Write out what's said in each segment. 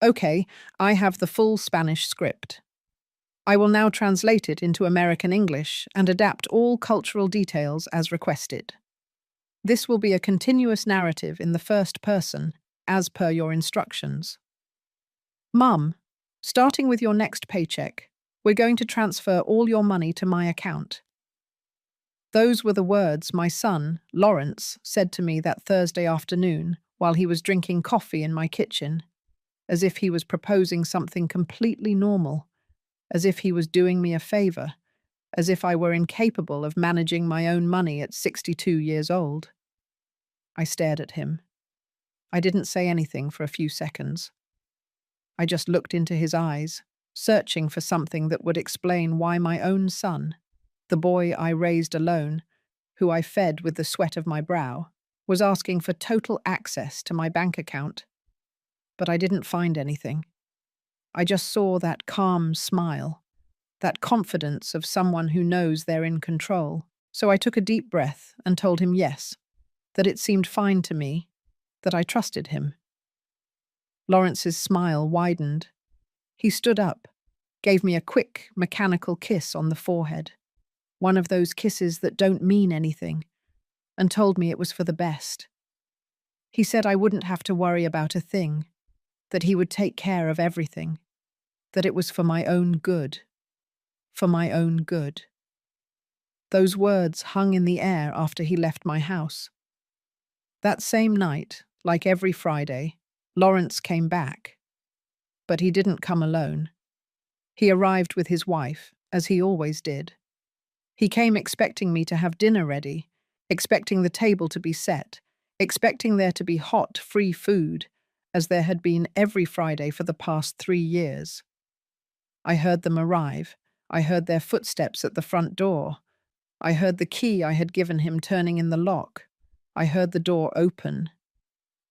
Okay, I have the full Spanish script. I will now translate it into American English and adapt all cultural details as requested. This will be a continuous narrative in the first person, as per your instructions. Mum, starting with your next paycheck, we're going to transfer all your money to my account. Those were the words my son, Lawrence, said to me that Thursday afternoon while he was drinking coffee in my kitchen, as if he was proposing something completely normal, as if he was doing me a favor, as if I were incapable of managing my own money at 62 years old. I stared at him. I didn't say anything for a few seconds. I just looked into his eyes, searching for something that would explain why my own son, the boy I raised alone, who I fed with the sweat of my brow, was asking for total access to my bank account. But I didn't find anything. I just saw that calm smile, that confidence of someone who knows they're in control. So I took a deep breath and told him yes, that it seemed fine to me, that I trusted him. Lawrence's smile widened. He stood up, gave me a quick, mechanical kiss on the forehead, one of those kisses that don't mean anything, and told me it was for the best. He said I wouldn't have to worry about a thing, that he would take care of everything, that it was for my own good. For my own good. Those words hung in the air after he left my house. That same night, like every Friday, Lawrence came back. But he didn't come alone. He arrived with his wife, as he always did. He came expecting me to have dinner ready, expecting the table to be set, expecting there to be hot, free food, as there had been every Friday for the past 3 years. I heard them arrive. I heard their footsteps at the front door. I heard the key I had given him turning in the lock. I heard the door open.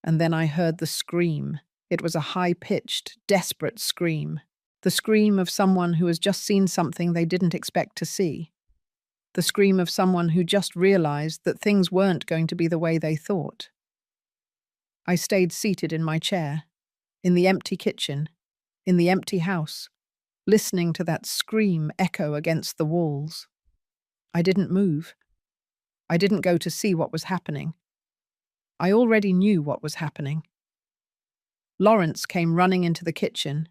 And then I heard the scream. It was a high-pitched, desperate scream. The scream of someone who has just seen something they didn't expect to see. The scream of someone who just realized that things weren't going to be the way they thought. I stayed seated in my chair, in the empty kitchen, in the empty house, listening to that scream echo against the walls. I didn't move. I didn't go to see what was happening. I already knew what was happening. Lawrence came running into the kitchen.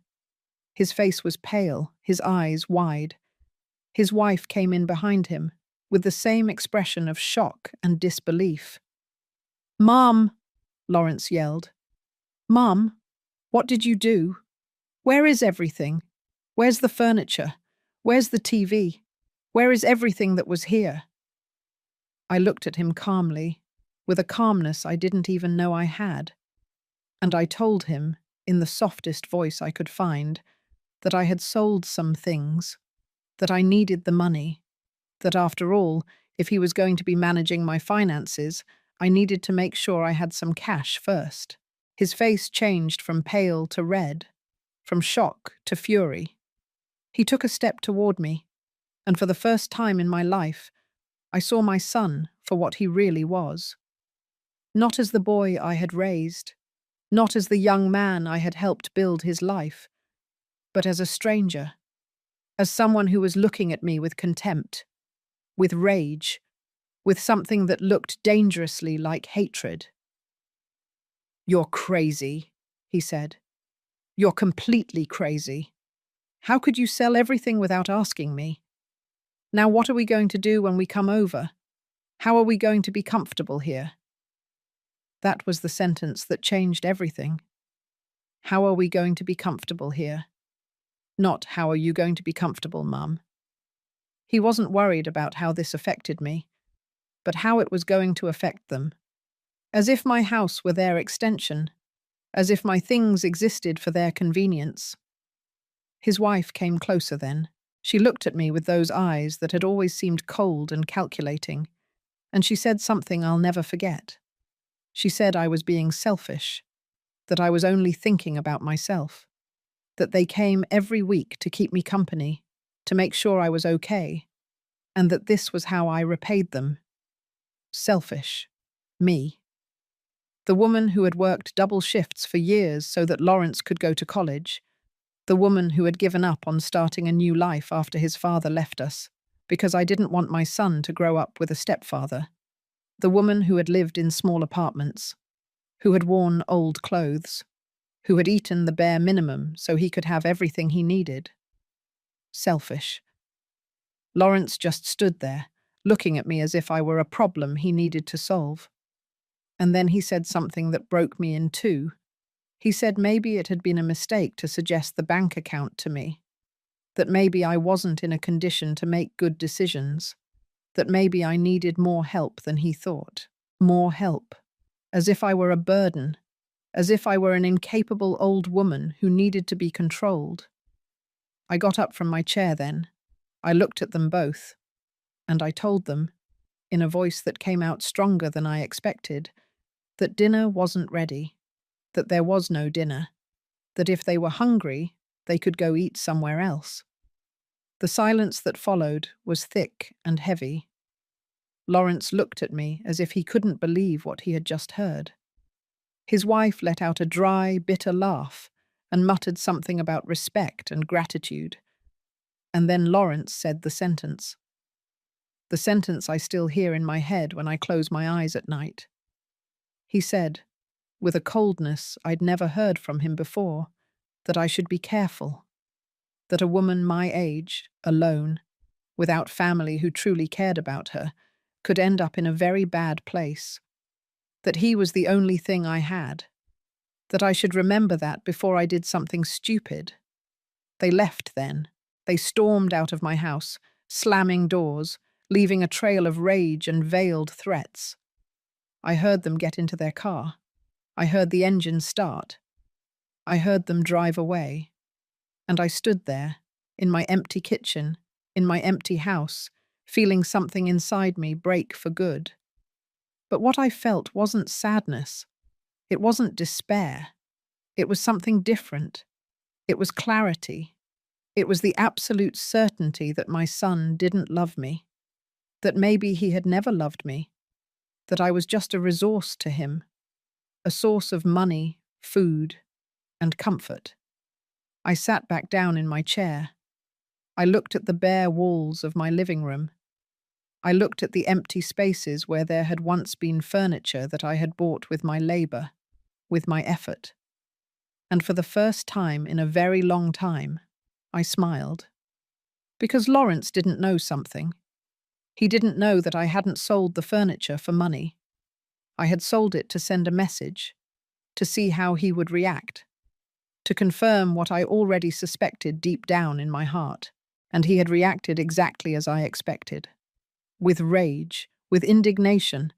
His face was pale, his eyes wide. His wife came in behind him, with the same expression of shock and disbelief. "Mom!" Lawrence yelled. "Mom, what did you do? Where is everything? Where's the furniture? Where's the TV? Where is everything that was here?" I looked at him calmly, with a calmness I didn't even know I had, and I told him, in the softest voice I could find, that I had sold some things, that I needed the money, that after all, if he was going to be managing my finances, I needed to make sure I had some cash first. His face changed from pale to red, from shock to fury. He took a step toward me, and for the first time in my life, I saw my son for what he really was. Not as the boy I had raised, not as the young man I had helped build his life, but as a stranger, as someone who was looking at me with contempt, with rage, with something that looked dangerously like hatred. "You're crazy," he said. "You're completely crazy. How could you sell everything without asking me? Now what are we going to do when we come over? How are we going to be comfortable here?" That was the sentence that changed everything. How are we going to be comfortable here? Not how are you going to be comfortable, Mum. He wasn't worried about how this affected me, but how it was going to affect them. As if my house were their extension, as if my things existed for their convenience. His wife came closer then. She looked at me with those eyes that had always seemed cold and calculating, and she said something I'll never forget. She said I was being selfish, that I was only thinking about myself, that they came every week to keep me company, to make sure I was okay, and that this was how I repaid them. Selfish. Me. The woman who had worked double shifts for years so that Lawrence could go to college. The woman who had given up on starting a new life after his father left us, because I didn't want my son to grow up with a stepfather. The woman who had lived in small apartments, who had worn old clothes, who had eaten the bare minimum so he could have everything he needed. Selfish. Lawrence just stood there, looking at me as if I were a problem he needed to solve. And then he said something that broke me in two. He said maybe it had been a mistake to suggest the bank account to me, that maybe I wasn't in a condition to make good decisions, that maybe I needed more help than he thought. More help. As if I were a burden, as if I were an incapable old woman who needed to be controlled. I got up from my chair then. I looked at them both, and I told them, in a voice that came out stronger than I expected, that dinner wasn't ready, that there was no dinner, that if they were hungry, they could go eat somewhere else. The silence that followed was thick and heavy. Lawrence looked at me as if he couldn't believe what he had just heard. His wife let out a dry, bitter laugh and muttered something about respect and gratitude. And then Lawrence said the sentence I still hear in my head when I close my eyes at night. He said, with a coldness I'd never heard from him before, that I should be careful, that a woman my age, alone, without family who truly cared about her, could end up in a very bad place, that he was the only thing I had, that I should remember that before I did something stupid. They left then. They stormed out of my house, slamming doors, leaving a trail of rage and veiled threats. I heard them get into their car. I heard the engine start. I heard them drive away. And I stood there, in my empty kitchen, in my empty house, feeling something inside me break for good. But what I felt wasn't sadness. It wasn't despair. It was something different. It was clarity. It was the absolute certainty that my son didn't love me, that maybe he had never loved me, that I was just a resource to him, a source of money, food, and comfort. I sat back down in my chair. I looked at the bare walls of my living room. I looked at the empty spaces where there had once been furniture that I had bought with my labor, with my effort. And for the first time in a very long time, I smiled. Because Lawrence didn't know something. He didn't know that I hadn't sold the furniture for money. I had sold it to send a message, to see how he would react, to confirm what I already suspected deep down in my heart, and he had reacted exactly as I expected. With rage, with indignation,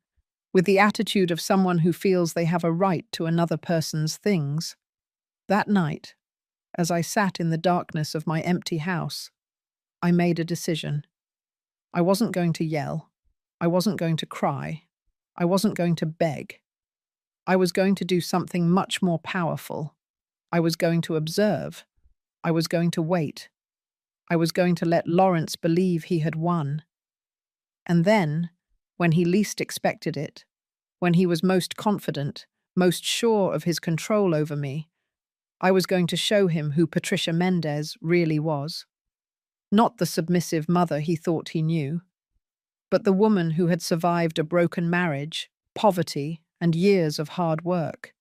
with the attitude of someone who feels they have a right to another person's things. That night, as I sat in the darkness of my empty house, I made a decision. I wasn't going to yell. I wasn't going to cry. I wasn't going to beg. I was going to do something much more powerful. I was going to observe. I was going to wait. I was going to let Lawrence believe he had won. And then, when he least expected it, when he was most confident, most sure of his control over me, I was going to show him who Patricia Mendez really was. Not the submissive mother he thought he knew, but the woman who had survived a broken marriage, poverty, and years of hard work.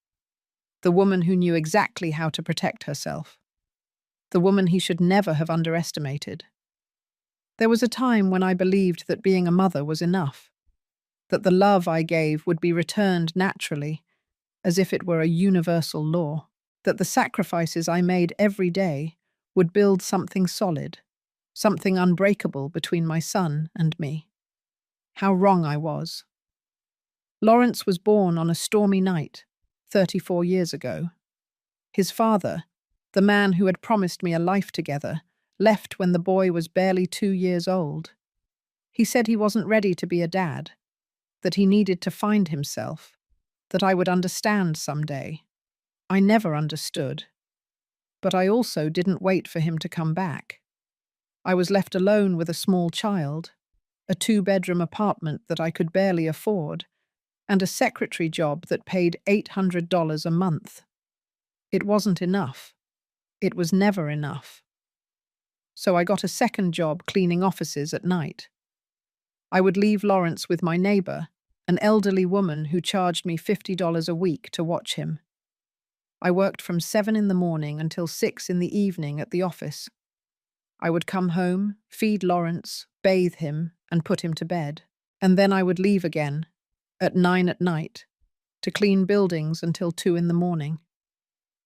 The woman who knew exactly how to protect herself. The woman he should never have underestimated. There was a time when I believed that being a mother was enough, that the love I gave would be returned naturally, as if it were a universal law, that the sacrifices I made every day would build something solid, something unbreakable between my son and me. How wrong I was. Lawrence was born on a stormy night, 34 years ago. His father, the man who had promised me a life together, left when the boy was barely 2 years old. He said he wasn't ready to be a dad, that he needed to find himself, that I would understand someday. I never understood. But I also didn't wait for him to come back. I was left alone with a small child, a 2-bedroom apartment that I could barely afford, and a secretary job that paid $800 a month. It wasn't enough. It was never enough. So I got a second job cleaning offices at night. I would leave Lawrence with my neighbor, an elderly woman who charged me $50 a week to watch him. I worked from 7 in the morning until 6 in the evening at the office. I would come home, feed Lawrence, bathe him, and put him to bed. And then I would leave again, at 9 at night, to clean buildings until 2 in the morning.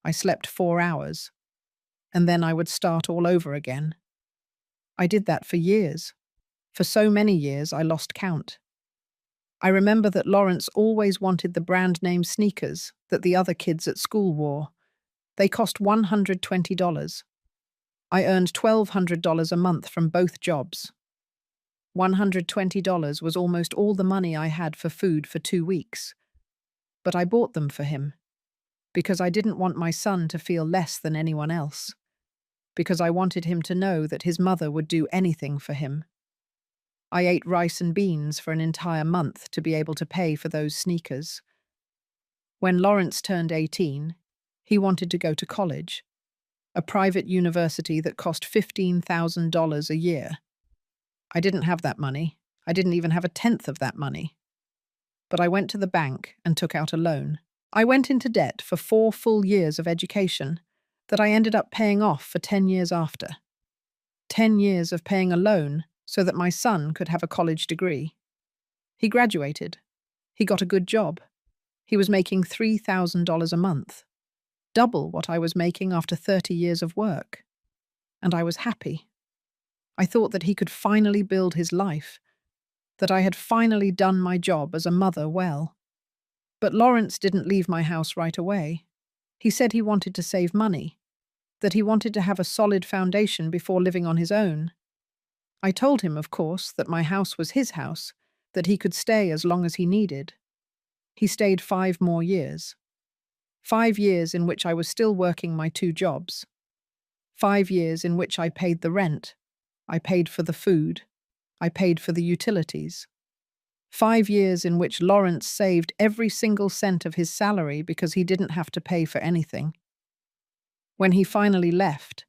I slept 4 hours, and then I would start all over again. I did that for years. For so many years, I lost count. I remember that Lawrence always wanted the brand name sneakers that the other kids at school wore. They cost $120. I earned $1,200 a month from both jobs. $120 was almost all the money I had for food for 2 weeks. But I bought them for him, because I didn't want my son to feel less than anyone else, because I wanted him to know that his mother would do anything for him. I ate rice and beans for an entire month to be able to pay for those sneakers. When Lawrence turned 18, he wanted to go to college, a private university that cost $15,000 a year. I didn't have that money. I didn't even have a tenth of that money. But I went to the bank and took out a loan. I went into debt for 4 full years of education that I ended up paying off for 10 years after. 10 years of paying a loan so that my son could have a college degree. He graduated. He got a good job. He was making $3,000 a month, double what I was making after 30 years of work. And I was happy. I thought that he could finally build his life, that I had finally done my job as a mother well. But Lawrence didn't leave my house right away. He said he wanted to save money, that he wanted to have a solid foundation before living on his own. I told him, of course, that my house was his house, that he could stay as long as he needed. He stayed 5 more years. 5 years in which I was still working my 2 jobs. 5 years in which I paid the rent, I paid for the food, I paid for the utilities. 5 years in which Lawrence saved every single cent of his salary because he didn't have to pay for anything. When he finally left,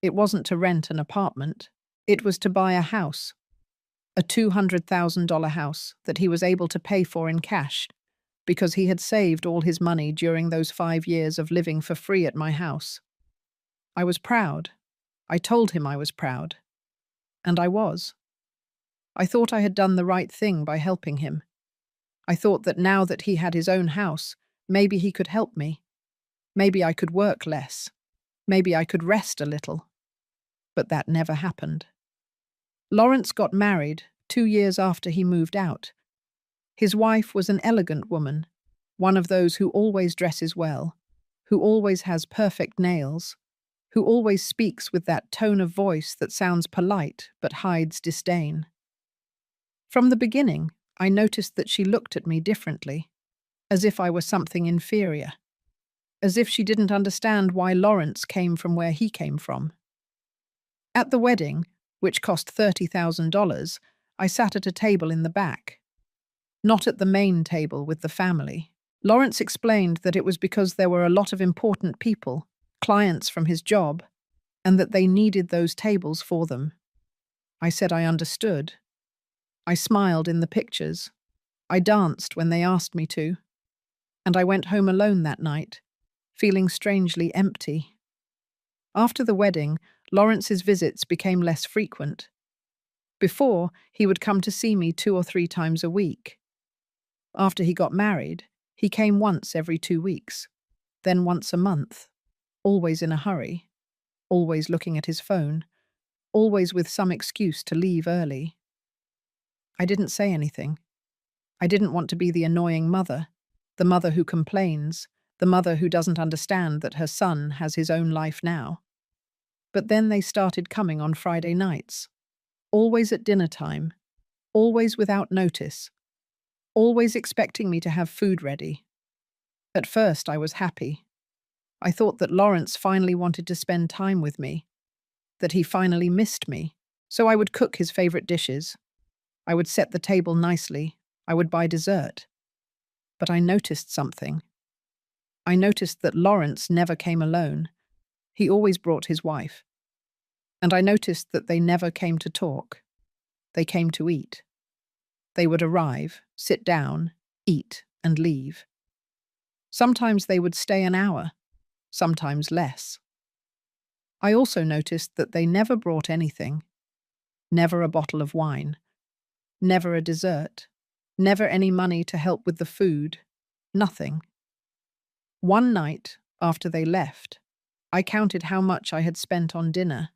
it wasn't to rent an apartment. It was to buy a house, a $200,000 house that he was able to pay for in cash because he had saved all his money during those 5 years of living for free at my house. I was proud. I told him I was proud. And I was. I thought I had done the right thing by helping him. I thought that now that he had his own house, maybe he could help me. Maybe I could work less. Maybe I could rest a little. But that never happened. Lawrence got married 2 years after he moved out. His wife was an elegant woman, one of those who always dresses well, who always has perfect nails, who always speaks with that tone of voice that sounds polite but hides disdain. From the beginning, I noticed that she looked at me differently, as if I were something inferior, as if she didn't understand why Lawrence came from where he came from. At the wedding, which cost $30,000, I sat at a table in the back, not at the main table with the family. Lawrence explained that it was because there were a lot of important people, clients from his job, and that they needed those tables for them. I said I understood. I smiled in the pictures. I danced when they asked me to. And I went home alone that night, feeling strangely empty. After the wedding, Lawrence's visits became less frequent. Before, he would come to see me 2 or 3 times a week. After he got married, he came once every 2 weeks, then once a month, always in a hurry, always looking at his phone, always with some excuse to leave early. I didn't say anything. I didn't want to be the annoying mother, the mother who complains, the mother who doesn't understand that her son has his own life now. But then they started coming on Friday nights, always at dinner time, always without notice, always expecting me to have food ready. At first, I was happy. I thought that Lawrence finally wanted to spend time with me, that he finally missed me, so I would cook his favorite dishes. I would set the table nicely. I would buy dessert. But I noticed something. I noticed that Lawrence never came alone. He always brought his wife. And I noticed that they never came to talk. They came to eat. They would arrive, sit down, eat, and leave. Sometimes they would stay an hour, sometimes less. I also noticed that they never brought anything. Never a bottle of wine. Never a dessert. Never any money to help with the food. Nothing. One night, after they left, I counted how much I had spent on dinner.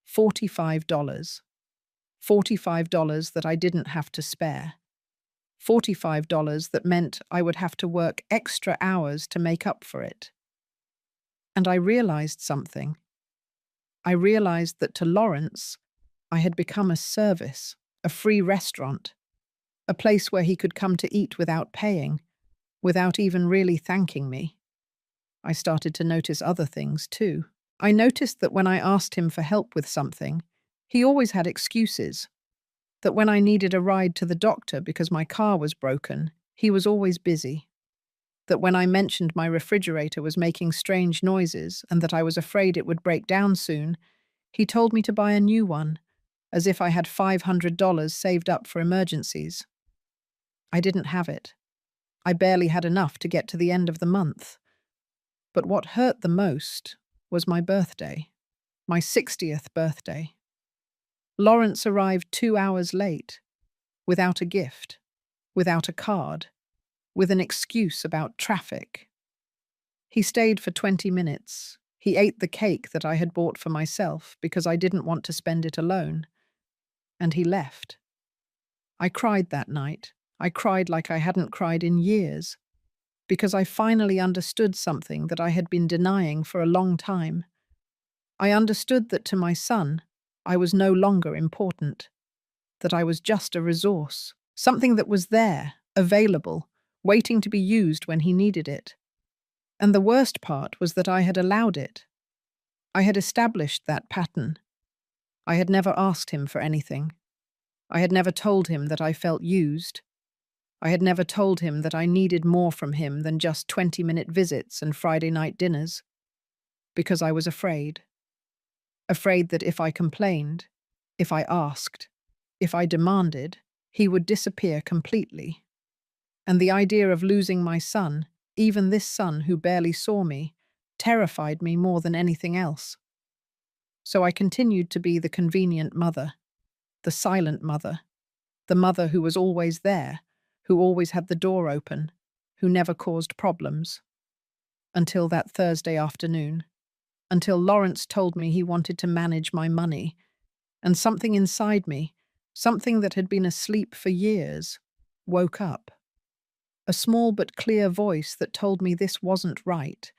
$45. $45 that I didn't have to spare. $45 that meant I would have to work extra hours to make up for it. And I realized something. I realized that to Lawrence, I had become a service, a free restaurant, a place where he could come to eat without paying, without even really thanking me. I started to notice other things too. I noticed that when I asked him for help with something, he always had excuses. That when I needed a ride to the doctor because my car was broken, he was always busy. That when I mentioned my refrigerator was making strange noises and that I was afraid it would break down soon, he told me to buy a new one, as if I had $500 saved up for emergencies. I didn't have it. I barely had enough to get to the end of the month. But what hurt the most was my birthday, my 60th birthday. Lawrence arrived 2 hours late, without a gift, without a card, with an excuse about traffic. He stayed for 20 minutes. He ate the cake that I had bought for myself because I didn't want to spend it alone. And he left. I cried that night. I cried like I hadn't cried in years, because I finally understood something that I had been denying for a long time. I understood that to my son, I was no longer important, that I was just a resource, something that was there, available, waiting to be used when he needed it. And the worst part was that I had allowed it. I had established that pattern. I had never asked him for anything. I had never told him that I felt used. I had never told him that I needed more from him than just 20-minute visits and Friday night dinners, because I was afraid. Afraid that if I complained, if I asked, if I demanded, he would disappear completely. And the idea of losing my son, even this son who barely saw me, terrified me more than anything else. So I continued to be the convenient mother, the silent mother, the mother who was always there, who always had the door open, who never caused problems. Until that Thursday afternoon. Until Lawrence told me he wanted to manage my money, and something inside me, something that had been asleep for years, woke up. A small but clear voice that told me this wasn't right,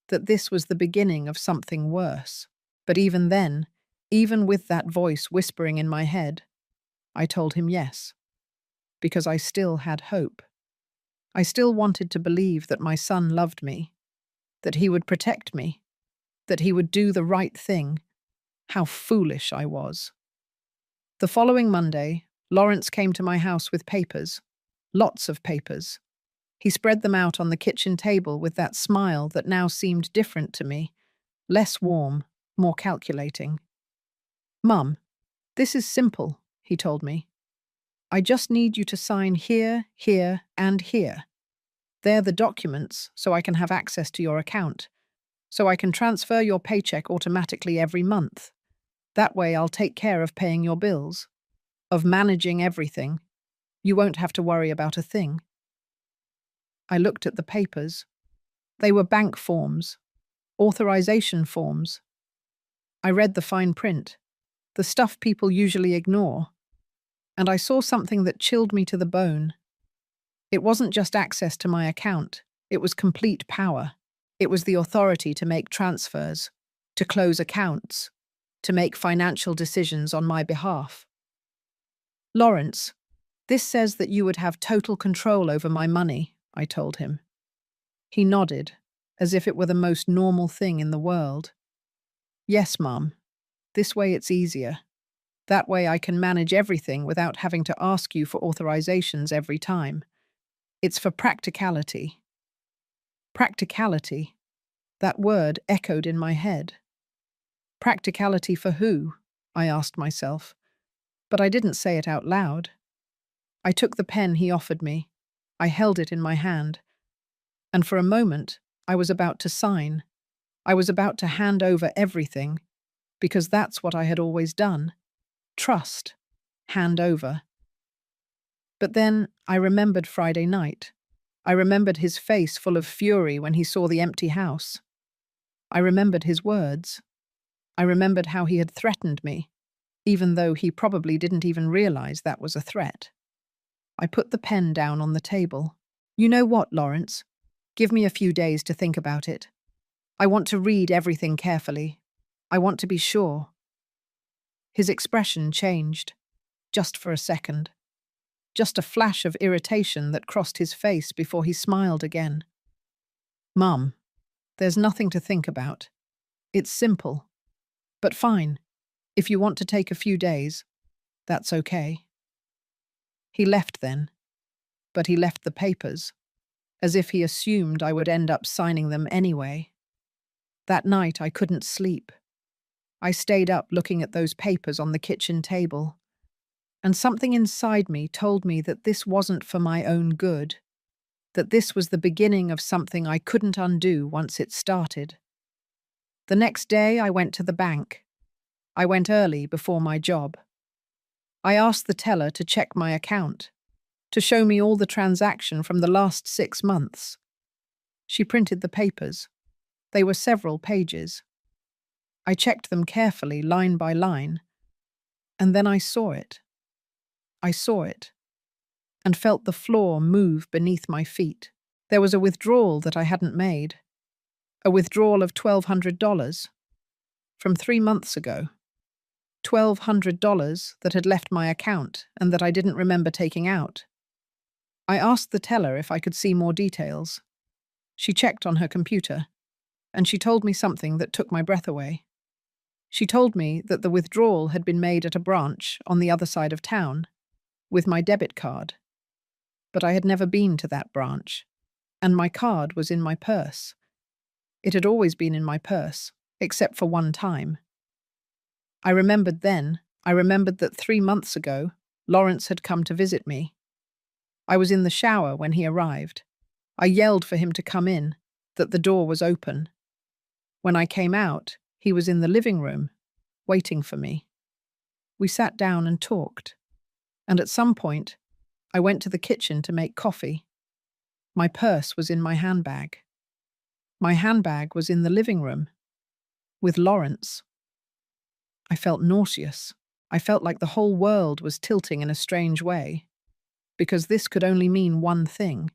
that this was the beginning of something worse. But even then, even with that voice whispering in my head, I told him yes, because I still had hope. I still wanted to believe that my son loved me, that he would protect me, that he would do the right thing. How foolish I was. The following Monday, Lawrence came to my house with papers. Lots of papers. He spread them out on the kitchen table with that smile that now seemed different to me, less warm, more calculating. "Mum, this is simple," he told me. "I just need you to sign here, here, and here. They're the documents, so I can have access to your account, so I can transfer your paycheck automatically every month. That way I'll take care of paying your bills, of managing everything. You won't have to worry about a thing." I looked at the papers. They were bank forms, authorization forms. I read the fine print, the stuff people usually ignore, and I saw something that chilled me to the bone. It wasn't just access to my account, it was complete power. It was the authority to make transfers, to close accounts, to make financial decisions on my behalf. "Lawrence, this says that you would have total control over my money," I told him. He nodded, as if it were the most normal thing in the world. "Yes, Mum. This way it's easier. That way I can manage everything without having to ask you for authorizations every time. It's for practicality. Practicality. That word echoed in my head. Practicality for who? I asked myself, but I didn't say it out loud. I took the pen he offered me. I held it in my hand, and for a moment, I was about to sign. I was about to hand over everything, because that's what I had always done. Trust. Hand over. But then I remembered Friday night. I remembered his face full of fury when he saw the empty house. I remembered his words. I remembered how he had threatened me, even though he probably didn't even realize that was a threat. I put the pen down on the table. You know what, Lawrence? Give me a few days to think about it. I want to read everything carefully. I want to be sure. His expression changed, just for a second. Just a flash of irritation that crossed his face before he smiled again. Mum, there's nothing to think about. It's simple. But fine, if you want to take a few days, that's okay. He left then, but he left the papers, as if he assumed I would end up signing them anyway. That night I couldn't sleep. I stayed up looking at those papers on the kitchen table, and something inside me told me that this wasn't for my own good, that this was the beginning of something I couldn't undo once it started. The next day I went to the bank. I went early before my job. I asked the teller to check my account, to show me all the transaction from the last 6 months. She printed the papers. They were several pages. I checked them carefully, line by line, and then I saw it. I saw it, and felt the floor move beneath my feet. There was a withdrawal that I hadn't made. A withdrawal of $1,200 from 3 months ago. $1,200 that had left my account and that I didn't remember taking out. I asked the teller if I could see more details. She checked on her computer, and she told me something that took my breath away. She told me that the withdrawal had been made at a branch on the other side of town, with my debit card. But I had never been to that branch, and my card was in my purse. It had always been in my purse, except for one time. I remembered that 3 months ago, Lawrence had come to visit me. I was in the shower when he arrived. I yelled for him to come in, that the door was open. When I came out, he was in the living room, waiting for me. We sat down and talked, and at some point, I went to the kitchen to make coffee. My purse was in my handbag. My handbag was in the living room, with Lawrence. I felt nauseous. I felt like the whole world was tilting in a strange way, because this could only mean one thing.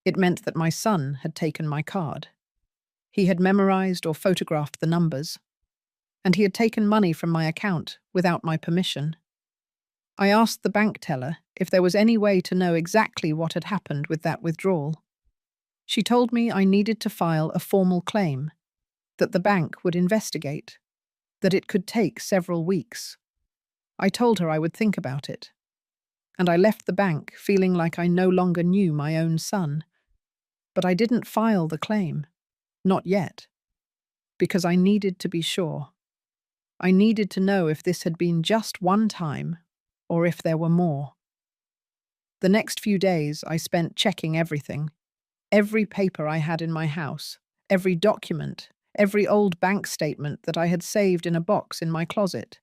It meant that my son had taken my card. He had memorized or photographed the numbers, and he had taken money from my account without my permission. I asked the bank teller if there was any way to know exactly what had happened with that withdrawal. She told me I needed to file a formal claim, that the bank would investigate, that it could take several weeks. I told her I would think about it, and I left the bank feeling like I no longer knew my own son. But I didn't file the claim, not yet, because I needed to be sure. I needed to know if this had been just one time or if there were more. The next few days I spent checking everything, every paper I had in my house, every document, every old bank statement that I had saved in a box in my closet.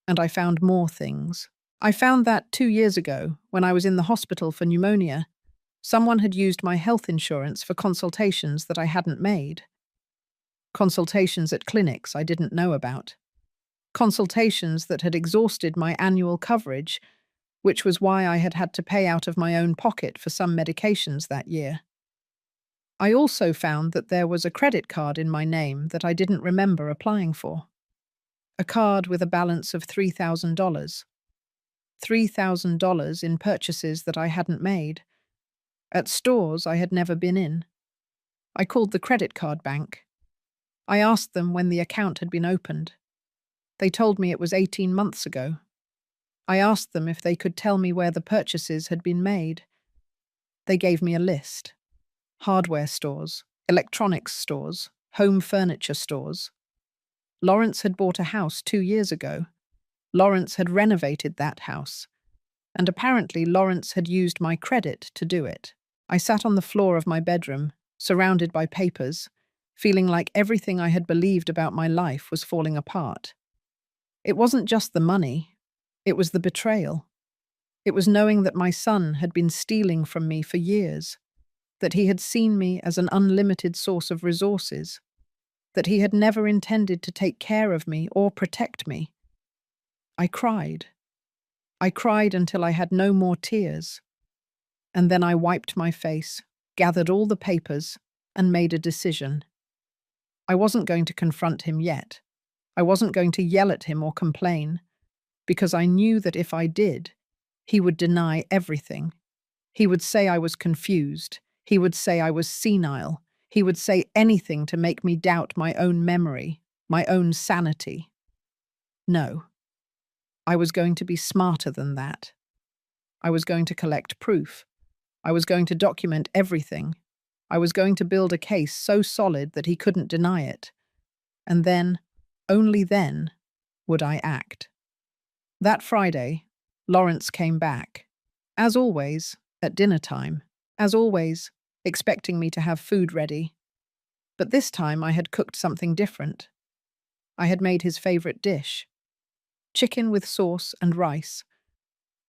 And I found more things. I found that 2 years ago, when I was in the hospital for pneumonia, someone had used my health insurance for consultations that I hadn't made. Consultations at clinics I didn't know about. Consultations that had exhausted my annual coverage, which was why I had had to pay out of my own pocket for some medications that year. I also found that there was a credit card in my name that I didn't remember applying for. A card with a balance of $3,000. $3,000 in purchases that I hadn't made, at stores I had never been in. I called the credit card bank. I asked them when the account had been opened. They told me it was 18 months ago. I asked them if they could tell me where the purchases had been made. They gave me a list: hardware stores, electronics stores, home furniture stores. Lawrence had bought a house 2 years ago. Lawrence had renovated that house. And apparently Lawrence had used my credit to do it. I sat on the floor of my bedroom, surrounded by papers, feeling like everything I had believed about my life was falling apart. It wasn't just the money, it was the betrayal. It was knowing that my son had been stealing from me for years, that he had seen me as an unlimited source of resources, that he had never intended to take care of me or protect me. I cried. I cried until I had no more tears. And then I wiped my face, gathered all the papers, and made a decision. I wasn't going to confront him yet. I wasn't going to yell at him or complain, because I knew that if I did, he would deny everything. He would say I was confused. He would say I was senile. He would say anything to make me doubt my own memory, my own sanity. No. I was going to be smarter than that. I was going to collect proof. I was going to document everything. I was going to build a case so solid that he couldn't deny it. And then, only then, would I act. That Friday, Lawrence came back. As always, at dinner time. As always, expecting me to have food ready. But this time I had cooked something different. I had made his favorite dish: chicken with sauce and rice.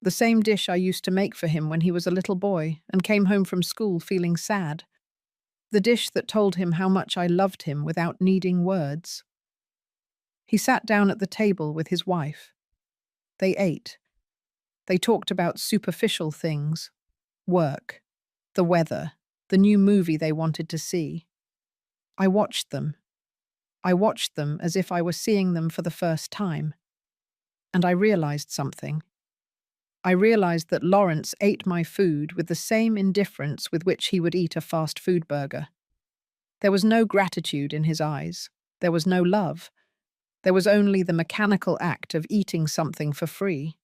The same dish I used to make for him when he was a little boy and came home from school feeling sad. The dish that told him how much I loved him without needing words. He sat down at the table with his wife. They ate. They talked about superficial things: work, the weather, the new movie they wanted to see. I watched them. I watched them as if I were seeing them for the first time. And I realized something. I realized that Lawrence ate my food with the same indifference with which he would eat a fast food burger. There was no gratitude in his eyes. There was no love. There was only the mechanical act of eating something for free.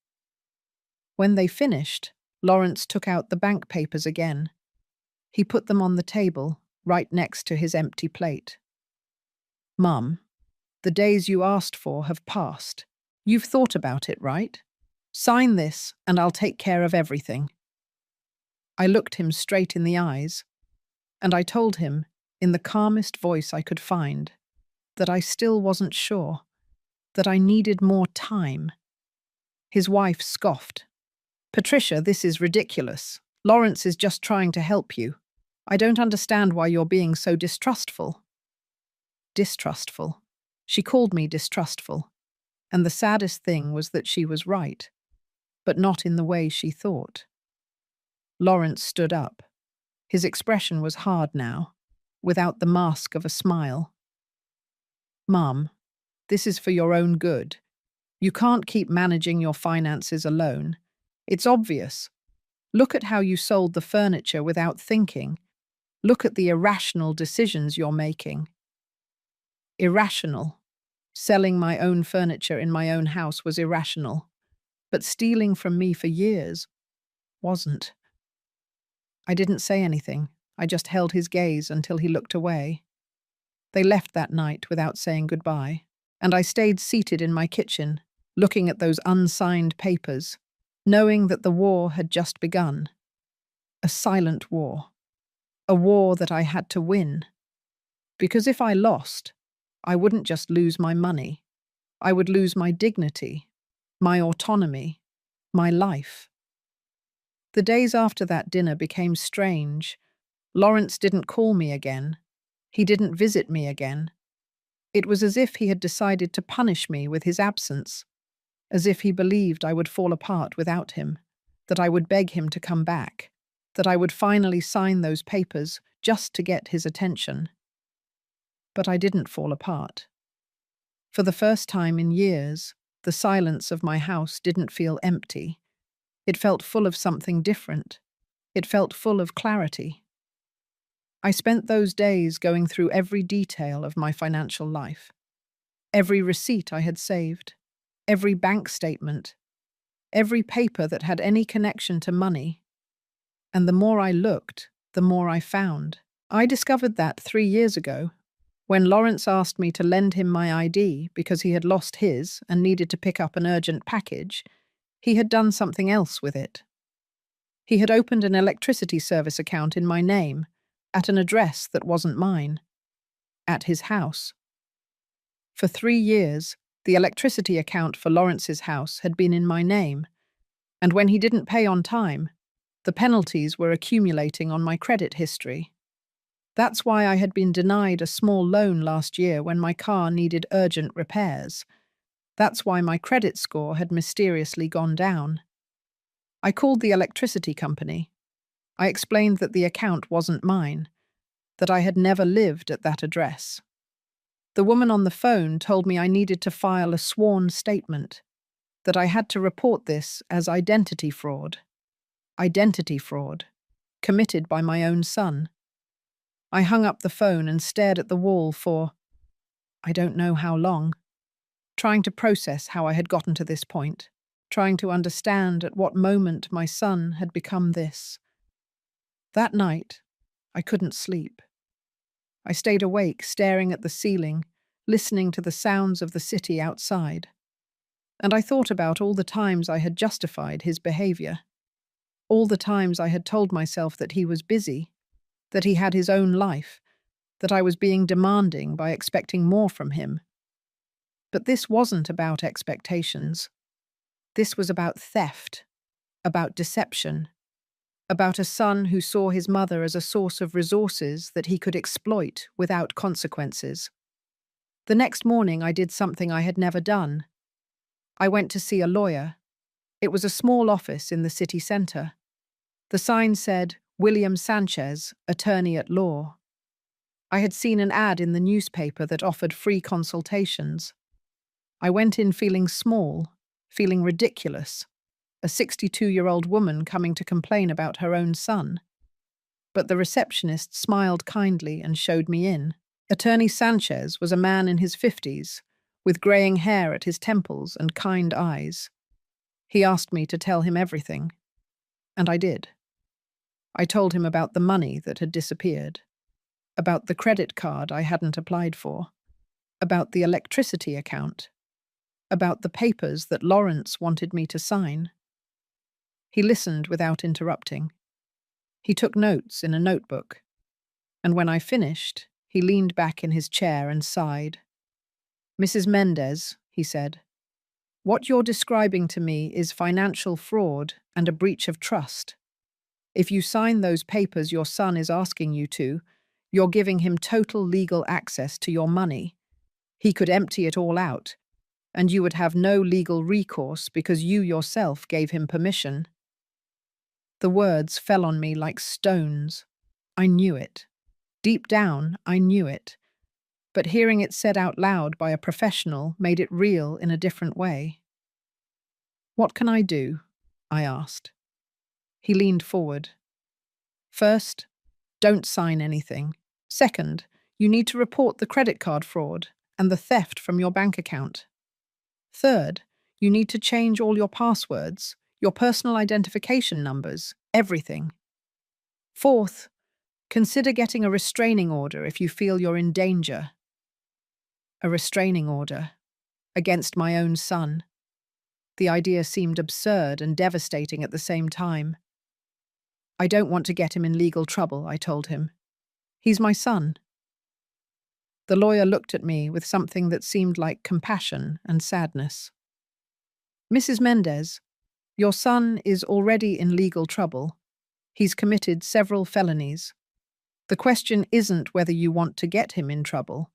When they finished, Lawrence took out the bank papers again. He put them on the table, right next to his empty plate. "Mum, the days you asked for have passed. You've thought about it, right? Sign this, and I'll take care of everything." I looked him straight in the eyes, and I told him, in the calmest voice I could find, that I still wasn't sure, that I needed more time. His wife scoffed. "Patricia, this is ridiculous. Lawrence is just trying to help you. I don't understand why you're being so distrustful." Distrustful. She called me distrustful. And the saddest thing was that she was right, but not in the way she thought. Lawrence stood up. His expression was hard now, without the mask of a smile. "Mum, this is for your own good. You can't keep managing your finances alone. It's obvious. Look at how you sold the furniture without thinking. Look at the irrational decisions you're making." Irrational. Selling my own furniture in my own house was irrational, but stealing from me for years wasn't. I didn't say anything. I just held his gaze until he looked away. They left that night without saying goodbye, and I stayed seated in my kitchen, looking at those unsigned papers, knowing that the war had just begun. A silent war. A war that I had to win. Because if I lost, I wouldn't just lose my money. I would lose my dignity, my autonomy, my life. The days after that dinner became strange. Lawrence didn't call me again. He didn't visit me again. It was as if he had decided to punish me with his absence, as if he believed I would fall apart without him, that I would beg him to come back, that I would finally sign those papers just to get his attention. But I didn't fall apart. For the first time in years, the silence of my house didn't feel empty. It felt full of something different. It felt full of clarity. I spent those days going through every detail of my financial life. Every receipt I had saved, every bank statement, every paper that had any connection to money. And the more I looked, the more I found. I discovered that 3 years ago, when Lawrence asked me to lend him my ID because he had lost his and needed to pick up an urgent package, he had done something else with it. He had opened an electricity service account in my name, at an address that wasn't mine, at his house. For 3 years, the electricity account for Lawrence's house had been in my name, and when he didn't pay on time, the penalties were accumulating on my credit history. That's why I had been denied a small loan last year when my car needed urgent repairs. That's why my credit score had mysteriously gone down. I called the electricity company. I explained that the account wasn't mine, that I had never lived at that address. The woman on the phone told me I needed to file a sworn statement, that I had to report this as identity fraud. Identity fraud, committed by my own son. I hung up the phone and stared at the wall for, I don't know how long, trying to process how I had gotten to this point, trying to understand at what moment my son had become this. That night, I couldn't sleep. I stayed awake, staring at the ceiling, listening to the sounds of the city outside. And I thought about all the times I had justified his behavior. All the times I had told myself that he was busy, that he had his own life, that I was being demanding by expecting more from him. But this wasn't about expectations. This was about theft, about deception, about a son who saw his mother as a source of resources that he could exploit without consequences. The next morning I did something I had never done. I went to see a lawyer. It was a small office in the city centre. The sign said, William Sanchez, attorney at law. I had seen an ad in the newspaper that offered free consultations. I went in feeling small, feeling ridiculous, a 62-year-old woman coming to complain about her own son. But the receptionist smiled kindly and showed me in. Attorney Sanchez was a man in his 50s, with greying hair at his temples and kind eyes. He asked me to tell him everything, and I did. I told him about the money that had disappeared, about the credit card I hadn't applied for, about the electricity account, about the papers that Lawrence wanted me to sign. He listened without interrupting. He took notes in a notebook, and when I finished, he leaned back in his chair and sighed. Mrs. Mendez, he said, what you're describing to me is financial fraud and a breach of trust. If you sign those papers your son is asking you to, you're giving him total legal access to your money. He could empty it all out, and you would have no legal recourse because you yourself gave him permission. The words fell on me like stones. I knew it. Deep down, I knew it. But hearing it said out loud by a professional made it real in a different way. What can I do? I asked. He leaned forward. First, don't sign anything. Second, you need to report the credit card fraud and the theft from your bank account. Third, you need to change all your passwords, your personal identification numbers, everything. Fourth, consider getting a restraining order if you feel you're in danger. A restraining order against my own son. The idea seemed absurd and devastating at the same time. I don't want to get him in legal trouble, I told him. He's my son. The lawyer looked at me with something that seemed like compassion and sadness. Mrs. Mendez, your son is already in legal trouble. He's committed several felonies. The question isn't whether you want to get him in trouble.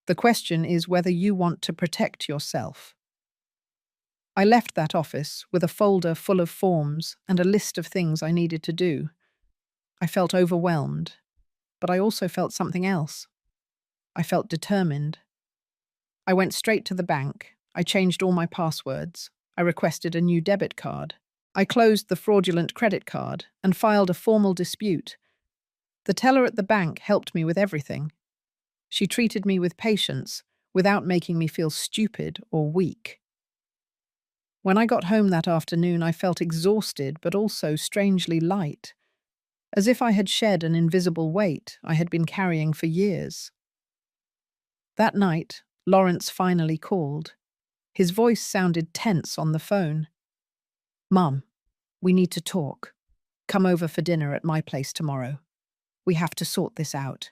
The question is whether you want to protect yourself. I left that office with a folder full of forms and a list of things I needed to do. I felt overwhelmed, but I also felt something else. I felt determined. I went straight to the bank. I changed all my passwords. I requested a new debit card. I closed the fraudulent credit card and filed a formal dispute. The teller at the bank helped me with everything. She treated me with patience, without making me feel stupid or weak. When I got home that afternoon, I felt exhausted but also strangely light. as if I had shed an invisible weight I had been carrying for years. That night, Lawrence finally called. His voice sounded tense on the phone. "Mum, we need to talk. Come over for dinner at my place tomorrow. We have to sort this out."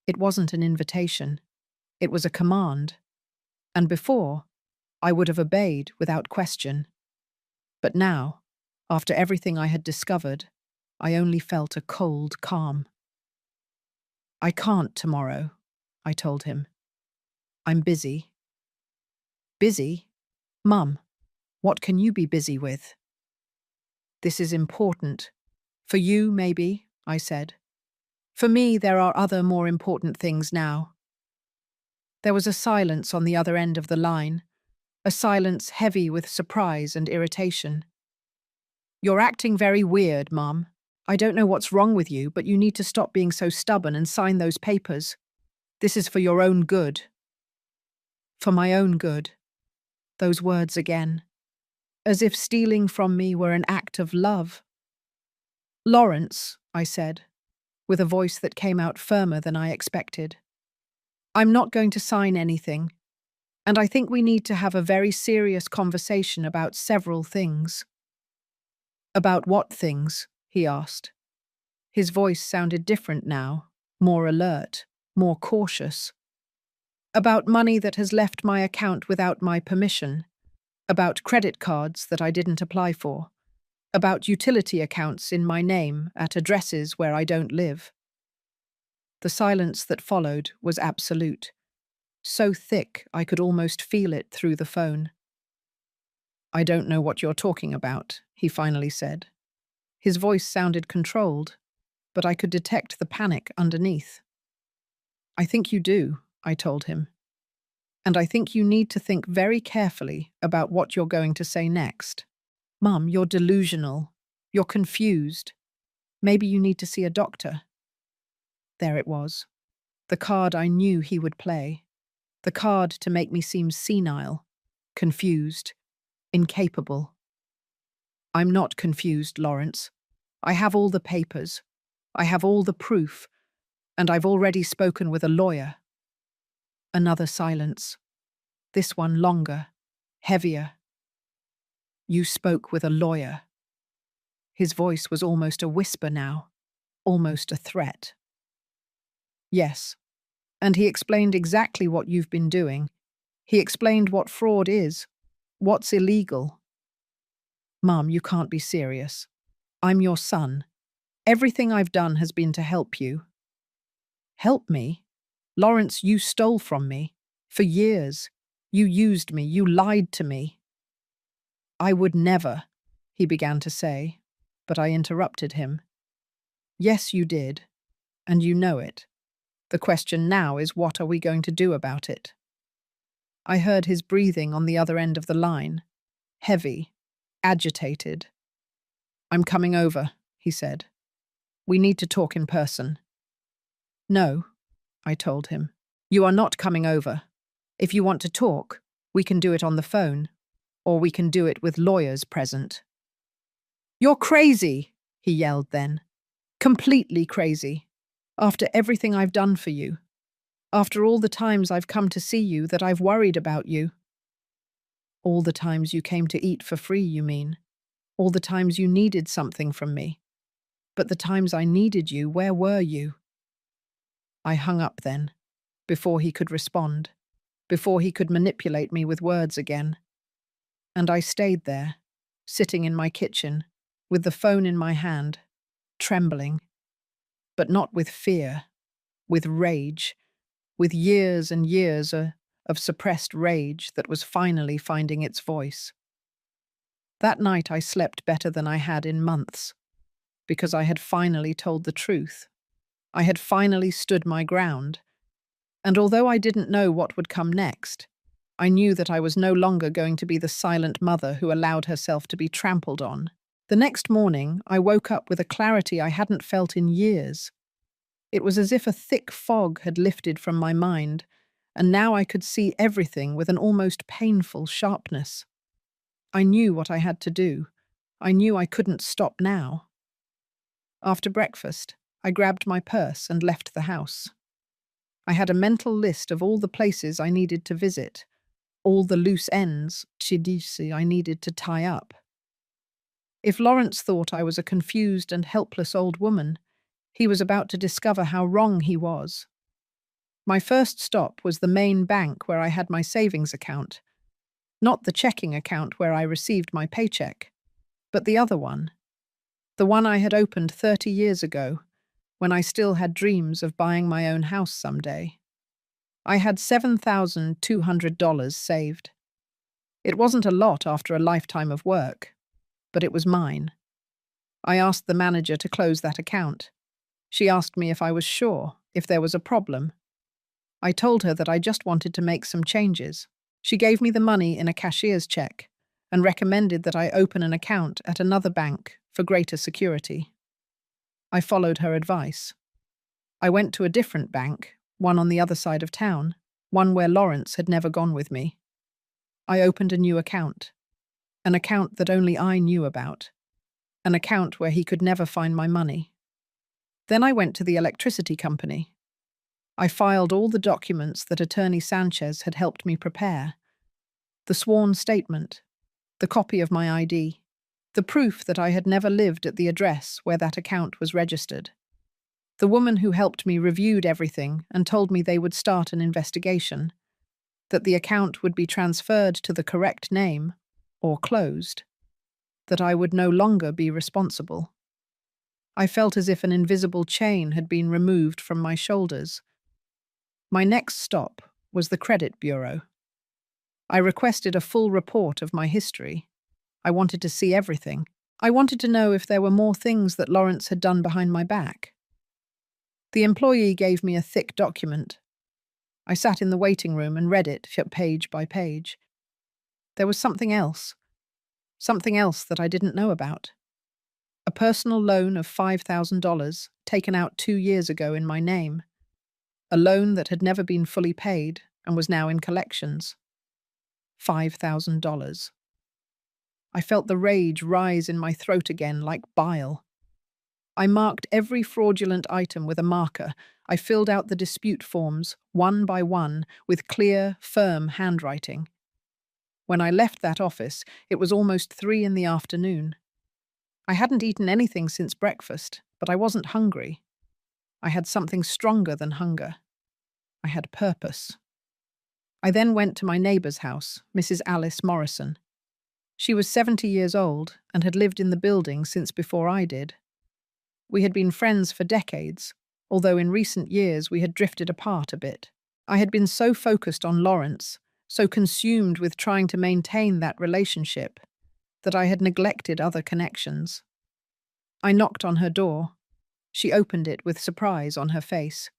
It wasn't an invitation. It was a command. And before, I would have obeyed without question. But now, after everything I had discovered, I only felt a cold calm. "I can't tomorrow," I told him. "I'm busy." "Busy? Mum, what can you be busy with?" "This is important. For you, maybe," I said. "For me, there are other more important things now." There was a silence on the other end of the line, a silence heavy with surprise and irritation. "You're acting very weird, Mum. I don't know what's wrong with you, but you need to stop being so stubborn and sign those papers. This is for your own good." For my own good. Those words again. As if stealing from me were an act of love. "Lawrence," I said, with a voice that came out firmer than I expected. "I'm not going to sign anything, and I think we need to have a very serious conversation about several things." "About what things?" he asked. His voice sounded different now, more alert, more cautious. "About money that has left my account without my permission. About credit cards that I didn't apply for. About utility accounts in my name at addresses where I don't live." The silence that followed was absolute, so thick I could almost feel it through the phone. "I don't know what you're talking about," he finally said. His voice sounded controlled, but I could detect the panic underneath. "I think you do," I told him. "And I think you need to think very carefully about what you're going to say next. Mum, you're delusional. You're confused. Maybe you need to see a doctor." There it was. The card I knew he would play. The card to make me seem senile, confused, incapable. "I'm not confused, Lawrence. I have all the papers. I have all the proof. And I've already spoken with a lawyer." Another silence. This one longer, heavier. "You spoke with a lawyer." His voice was almost a whisper now, almost a threat. "Yes. And he explained exactly what you've been doing. He explained what fraud is, what's illegal." "Mum, you can't be serious. I'm your son. Everything I've done has been to help you." "Help me? Lawrence, you stole from me. For years. You used me. You lied to me." "I would never," he began to say, but I interrupted him. "Yes, you did. And you know it. The question now is, what are we going to do about it?" I heard his breathing on the other end of the line, heavy, agitated. "I'm coming over," he said. "We need to talk in person." "No," I told him. "You are not coming over. If you want to talk, we can do it on the phone, or we can do it with lawyers present." "You're crazy," he yelled then. "Completely crazy. After everything I've done for you. After all the times I've come to see you that I've worried about you." "All the times you came to eat for free, you mean? All the times you needed something from me. But the times I needed you, where were you?" I hung up then, before he could respond, before he could manipulate me with words again. And I stayed there, sitting in my kitchen, with the phone in my hand, trembling. But not with fear, with rage, with years and years of suppressed rage that was finally finding its voice. That night I slept better than I had in months, because I had finally told the truth. I had finally stood my ground, and although I didn't know what would come next, I knew that I was no longer going to be the silent mother who allowed herself to be trampled on. The next morning, I woke up with a clarity I hadn't felt in years. It was as if a thick fog had lifted from my mind, and now I could see everything with an almost painful sharpness. I knew what I had to do. I knew I couldn't stop now. After breakfast, I grabbed my purse and left the house. I had a mental list of all the places I needed to visit, all the loose ends, chidisi, I needed to tie up. If Lawrence thought I was a confused and helpless old woman, he was about to discover how wrong he was. My first stop was the main bank where I had my savings account, not the checking account where I received my paycheck, but the other one, the one I had opened 30 years ago, when I still had dreams of buying my own house someday. I had $7,200 saved. It wasn't a lot after a lifetime of work, but it was mine. I asked the manager to close that account. She asked me if I was sure, if there was a problem. I told her that I just wanted to make some changes. She gave me the money in a cashier's check and recommended that I open an account at another bank for greater security. I followed her advice. I went to a different bank, one on the other side of town, one where Lawrence had never gone with me. I opened a new account, an account that only I knew about, an account where he could never find my money. Then I went to the electricity company. I filed all the documents that Attorney Sanchez had helped me prepare: the sworn statement, the copy of my ID, the proof that I had never lived at the address where that account was registered. The woman who helped me reviewed everything and told me they would start an investigation, that the account would be transferred to the correct name, or closed, that I would no longer be responsible. I felt as if an invisible chain had been removed from my shoulders. My next stop was the credit bureau. I requested a full report of my history. I wanted to see everything. I wanted to know if there were more things that Lawrence had done behind my back. The employee gave me a thick document. I sat in the waiting room and read it page by page. There was something else that I didn't know about. A personal loan of $5,000 taken out 2 years ago in my name. A loan that had never been fully paid and was now in collections. $5,000. I felt the rage rise in my throat again like bile. I marked every fraudulent item with a marker. I filled out the dispute forms, one by one, with clear, firm handwriting. When I left that office, it was almost 3 in the afternoon. I hadn't eaten anything since breakfast, but I wasn't hungry. I had something stronger than hunger. I had purpose. I then went to my neighbour's house, Mrs. Alice Morrison. She was 70 years old and had lived in the building since before I did. We had been friends for decades, although in recent years we had drifted apart a bit. I had been so focused on Lawrence, so consumed with trying to maintain that relationship, that I had neglected other connections. I knocked on her door. She opened it with surprise on her face.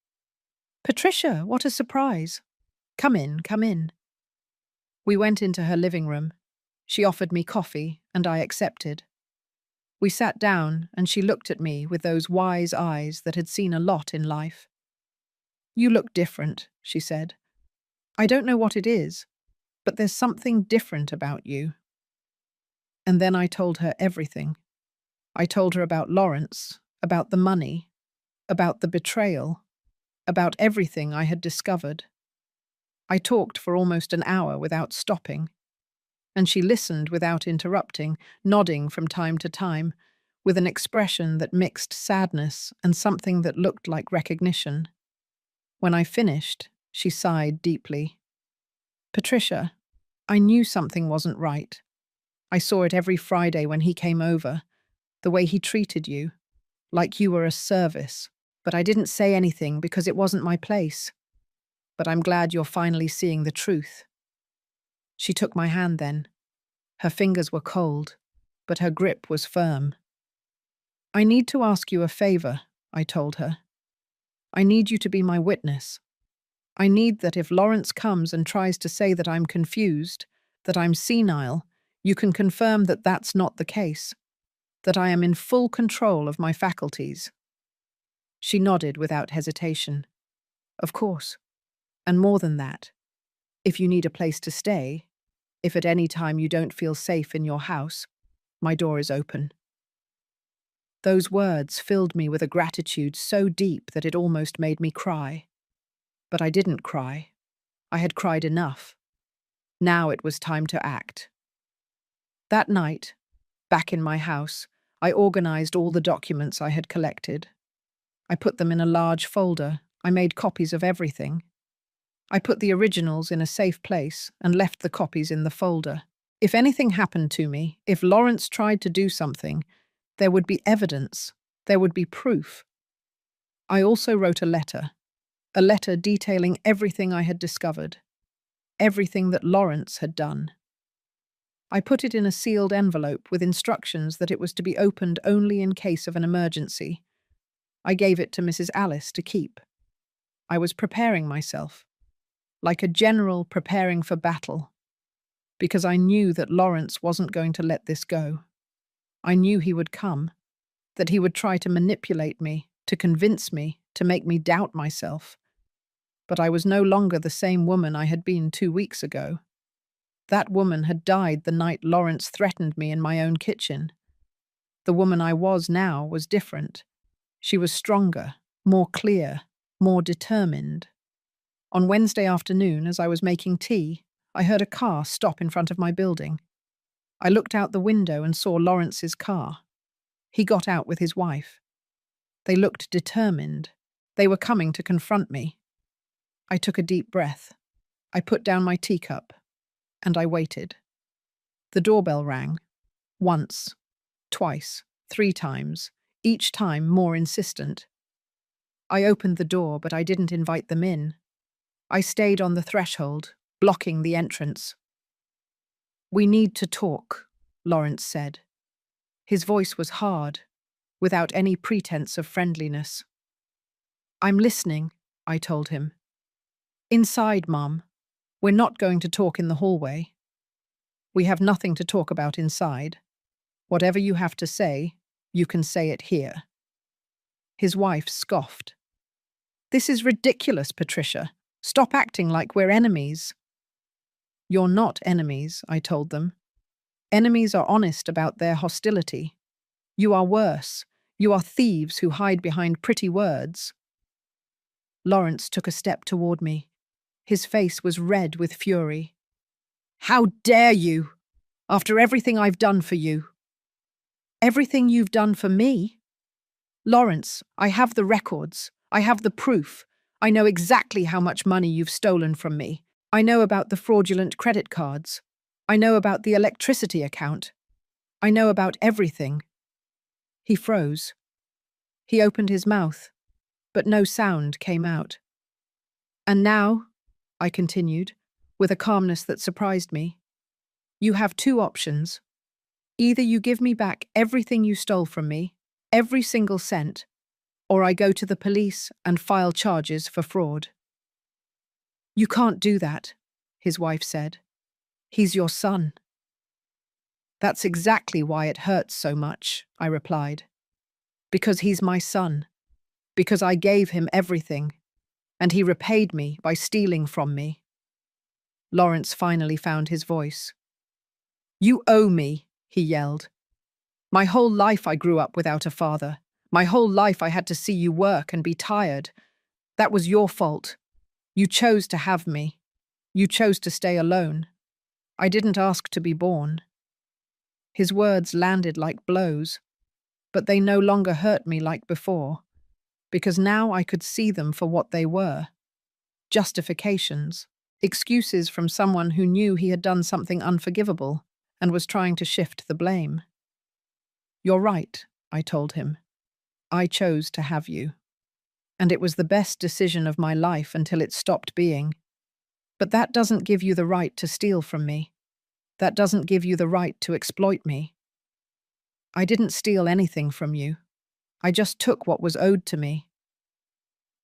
"Patricia, what a surprise! Come in, come in." We went into her living room. She offered me coffee, and I accepted. We sat down, and she looked at me with those wise eyes that had seen a lot in life. "You look different," she said. "I don't know what it is, but there's something different about you." And then I told her everything. I told her about Lawrence, about the money, about the betrayal, about everything I had discovered. I talked for almost an hour without stopping, and she listened without interrupting, nodding from time to time, with an expression that mixed sadness and something that looked like recognition. When I finished, she sighed deeply. "Patricia, I knew something wasn't right. I saw it every Friday when he came over, the way he treated you, like you were a service, but I didn't say anything because it wasn't my place. But I'm glad you're finally seeing the truth." She took my hand then. Her fingers were cold, but her grip was firm. "I need to ask you a favor," I told her. "I need you to be my witness. I need that if Lawrence comes and tries to say that I'm confused, that I'm senile, you can confirm that that's not the case, that I am in full control of my faculties." She nodded without hesitation. "Of course. And more than that, if you need a place to stay, if at any time you don't feel safe in your house, my door is open." Those words filled me with a gratitude so deep that it almost made me cry. But I didn't cry. I had cried enough. Now it was time to act. That night, back in my house, I organized all the documents I had collected. I put them in a large folder. I made copies of everything. I put the originals in a safe place and left the copies in the folder. If anything happened to me, if Lawrence tried to do something, there would be evidence. There would be proof. I also wrote a letter detailing everything I had discovered, everything that Lawrence had done. I put it in a sealed envelope with instructions that it was to be opened only in case of an emergency. I gave it to Mrs. Alice to keep. I was preparing myself, like a general preparing for battle, because I knew that Lawrence wasn't going to let this go. I knew he would come, that he would try to manipulate me, to convince me, to make me doubt myself. But I was no longer the same woman I had been 2 weeks ago. That woman had died the night Lawrence threatened me in my own kitchen. The woman I was now was different. She was stronger, more clear, more determined. On Wednesday afternoon, as I was making tea, I heard a car stop in front of my building. I looked out the window and saw Lawrence's car. He got out with his wife. They looked determined. They were coming to confront me. I took a deep breath. I put down my teacup, and I waited. The doorbell rang. Once, twice, 3 times, each time more insistent. I opened the door, but I didn't invite them in. I stayed on the threshold, blocking the entrance. "We need to talk," Lawrence said. His voice was hard, without any pretense of friendliness. "I'm listening," I told him. "Inside, Mum. We're not going to talk in the hallway. We have nothing to talk about inside. Whatever you have to say, you can say it here." His wife scoffed. "This is ridiculous, Patricia. Stop acting like we're enemies." "You're not enemies," I told them. "Enemies are honest about their hostility. You are worse. You are thieves who hide behind pretty words." Lawrence took a step toward me. His face was red with fury. "How dare you? After everything I've done for you." "Everything you've done for me?" "Lawrence, I have the records. I have the proof. I know exactly how much money you've stolen from me. I know about the fraudulent credit cards. I know about the electricity account. I know about everything." He froze. He opened his mouth, but no sound came out. "And now," I continued, with a calmness that surprised me, "you have 2 options. Either you give me back everything you stole from me, every single cent, or I go to the police and file charges for fraud." "You can't do that," his wife said. "He's your son." "That's exactly why it hurts so much," I replied. "Because he's my son. Because I gave him everything, and he repaid me by stealing from me." Lawrence finally found his voice. "You owe me," he yelled. "My whole life I grew up without a father. My whole life I had to see you work and be tired. That was your fault. You chose to have me. You chose to stay alone. I didn't ask to be born." His words landed like blows, but they no longer hurt me like before, because now I could see them for what they were. Justifications, excuses from someone who knew he had done something unforgivable and was trying to shift the blame. "You're right," I told him. "I chose to have you. And it was the best decision of my life until it stopped being. But that doesn't give you the right to steal from me. That doesn't give you the right to exploit me. I didn't steal anything from you. I just took what was owed to me."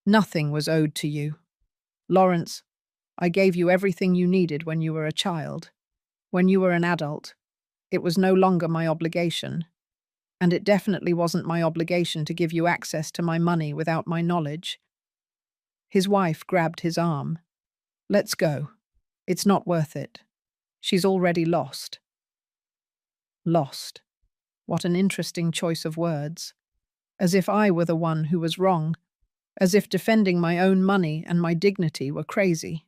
"Nothing was owed to you. Lawrence, I gave you everything you needed when you were a child. When you were an adult, it was no longer my obligation. And it definitely wasn't my obligation to give you access to my money without my knowledge." His wife grabbed his arm. "Let's go. It's not worth it. She's already lost." Lost. What an interesting choice of words. as if I were the one who was wrong, as if defending my own money and my dignity were crazy.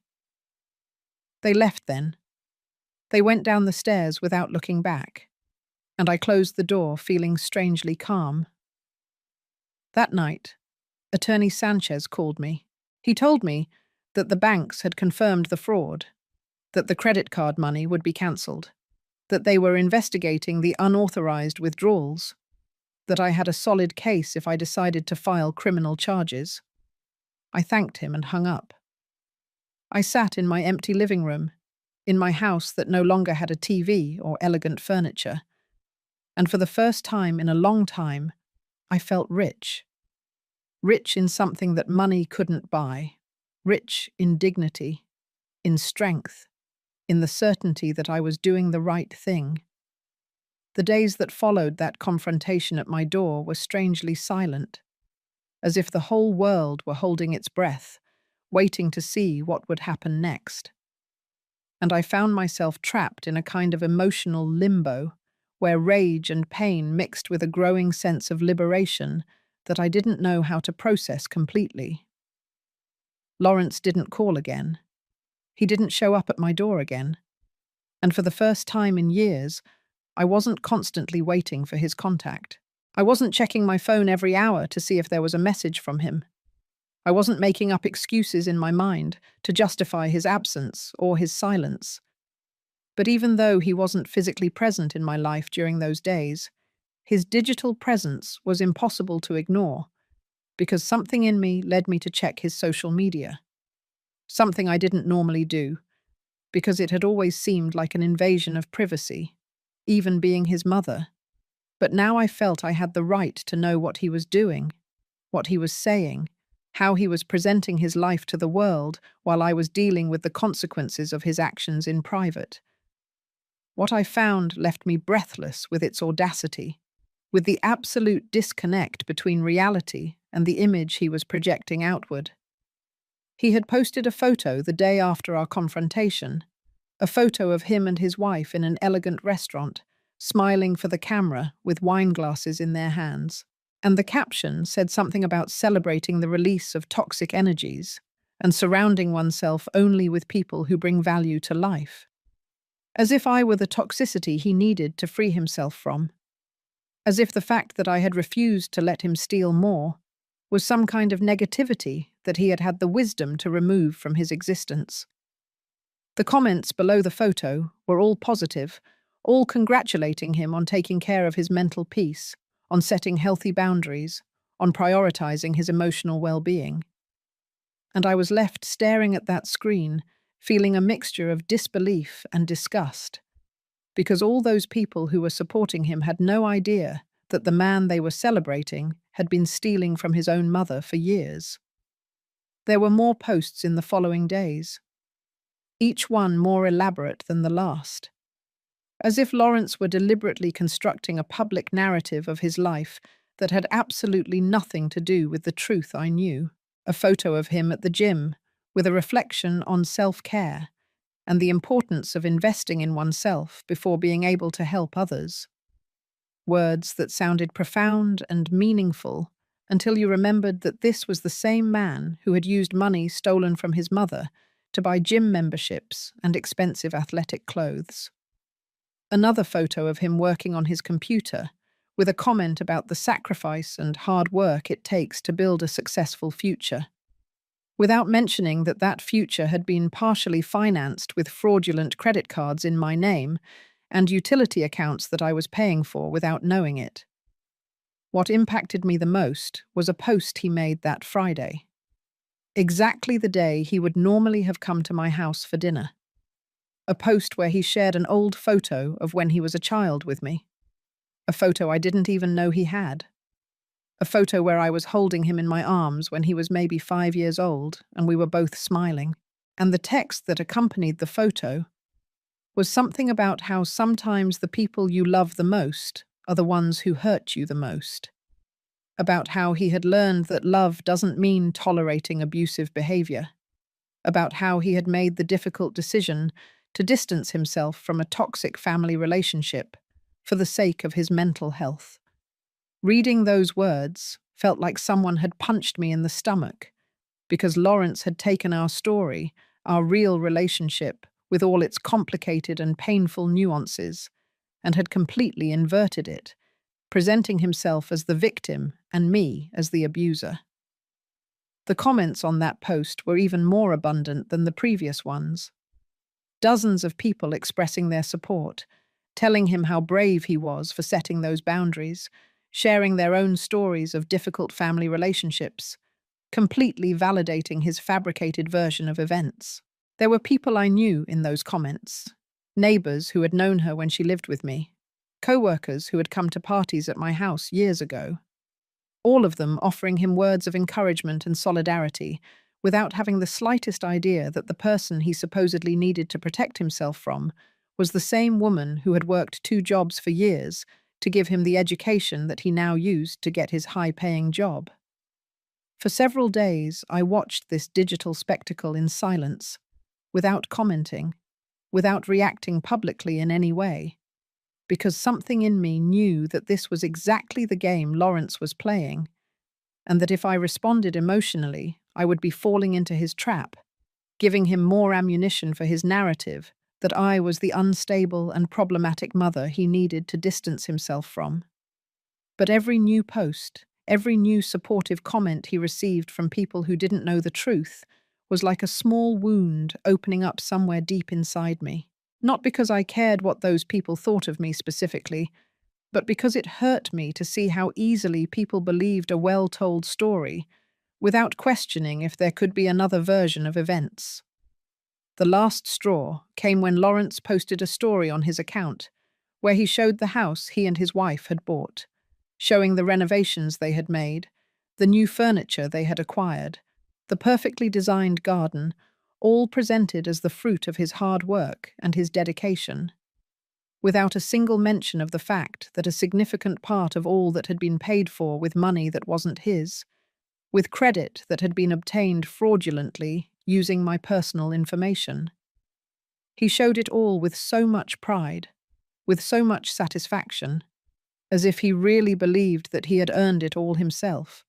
They left then. They went down the stairs without looking back, and I closed the door feeling strangely calm. That night, Attorney Sanchez called me. He told me that the banks had confirmed the fraud, that the credit card money would be cancelled, that they were investigating the unauthorized withdrawals, that I had a solid case if I decided to file criminal charges. I thanked him and hung up. I sat in my empty living room, in my house that no longer had a TV or elegant furniture, and for the first time in a long time, I felt rich. Rich in something that money couldn't buy, rich in dignity, in strength, in the certainty that I was doing the right thing. The days that followed that confrontation at my door were strangely silent, as if the whole world were holding its breath, waiting to see what would happen next. And I found myself trapped in a kind of emotional limbo, where rage and pain mixed with a growing sense of liberation that I didn't know how to process completely. Lawrence didn't call again. He didn't show up at my door again. And for the first time in years, I wasn't constantly waiting for his contact. I wasn't checking my phone every hour to see if there was a message from him. I wasn't making up excuses in my mind to justify his absence or his silence. But even though he wasn't physically present in my life during those days, his digital presence was impossible to ignore, because something in me led me to check his social media. Something I didn't normally do, because it had always seemed like an invasion of privacy, even being his mother. But now I felt I had the right to know what he was doing, what he was saying, how he was presenting his life to the world while I was dealing with the consequences of his actions in private. What I found left me breathless with its audacity, with the absolute disconnect between reality and the image he was projecting outward. He had posted a photo the day after our confrontation, a photo of him and his wife in an elegant restaurant, smiling for the camera with wine glasses in their hands. And the caption said something about celebrating the release of toxic energies and surrounding oneself only with people who bring value to life. As if I were the toxicity he needed to free himself from. As if the fact that I had refused to let him steal more was some kind of negativity that he had had the wisdom to remove from his existence. The comments below the photo were all positive, all congratulating him on taking care of his mental peace, on setting healthy boundaries, on prioritizing his emotional well-being. And I was left staring at that screen, feeling a mixture of disbelief and disgust, because all those people who were supporting him had no idea that the man they were celebrating had been stealing from his own mother for years. There were more posts in the following days, each one more elaborate than the last. As if Lawrence were deliberately constructing a public narrative of his life that had absolutely nothing to do with the truth I knew. A photo of him at the gym, with a reflection on self-care and the importance of investing in oneself before being able to help others. Words that sounded profound and meaningful until you remembered that this was the same man who had used money stolen from his mother to buy gym memberships and expensive athletic clothes. Another photo of him working on his computer, with a comment about the sacrifice and hard work it takes to build a successful future, without mentioning that that future had been partially financed with fraudulent credit cards in my name and utility accounts that I was paying for without knowing it. What impacted me the most was a post he made that Friday, exactly the day he would normally have come to my house for dinner. A post where he shared an old photo of when he was a child with me. A photo I didn't even know he had. A photo where I was holding him in my arms when he was maybe 5 years old and we were both smiling. And the text that accompanied the photo was something about how sometimes the people you love the most are the ones who hurt you the most. About how he had learned that love doesn't mean tolerating abusive behavior. About how he had made the difficult decision to distance himself from a toxic family relationship for the sake of his mental health. Reading those words felt like someone had punched me in the stomach, because Lawrence had taken our story, our real relationship, with all its complicated and painful nuances, and had completely inverted it, presenting himself as the victim and me as the abuser. The comments on that post were even more abundant than the previous ones. Dozens of people expressing their support, telling him how brave he was for setting those boundaries, sharing their own stories of difficult family relationships, completely validating his fabricated version of events. There were people I knew in those comments, neighbors who had known her when she lived with me, co-workers who had come to parties at my house years ago, all of them offering him words of encouragement and solidarity, without having the slightest idea that the person he supposedly needed to protect himself from was the same woman who had worked 2 jobs for years to give him the education that he now used to get his high-paying job. For several days, I watched this digital spectacle in silence, without commenting, without reacting publicly in any way, because something in me knew that this was exactly the game Lawrence was playing, and that if I responded emotionally, I would be falling into his trap, giving him more ammunition for his narrative that I was the unstable and problematic mother he needed to distance himself from. But every new post, every new supportive comment he received from people who didn't know the truth was like a small wound opening up somewhere deep inside me. Not because I cared what those people thought of me specifically, but because it hurt me to see how easily people believed a well-told story without questioning if there could be another version of events. The last straw came when Lawrence posted a story on his account where he showed the house he and his wife had bought, showing the renovations they had made, the new furniture they had acquired, the perfectly designed garden, all presented as the fruit of his hard work and his dedication, without a single mention of the fact that a significant part of all that had been paid for with money that wasn't his, with credit that had been obtained fraudulently using my personal information. He showed it all with so much pride, with so much satisfaction, as if he really believed that he had earned it all himself,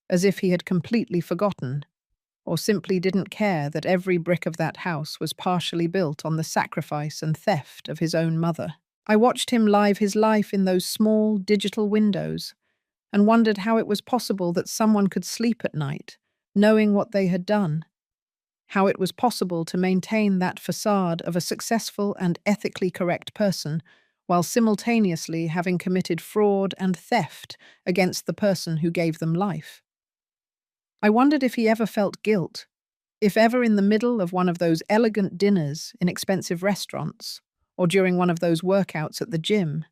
as if he had completely forgotten, or simply didn't care that every brick of that house was partially built on the sacrifice and theft of his own mother. I watched him live his life in those small digital windows and wondered how it was possible that someone could sleep at night, knowing what they had done, how it was possible to maintain that facade of a successful and ethically correct person while simultaneously having committed fraud and theft against the person who gave them life. I wondered if he ever felt guilt, if ever in the middle of one of those elegant dinners in expensive restaurants, or during one of those workouts at the gym,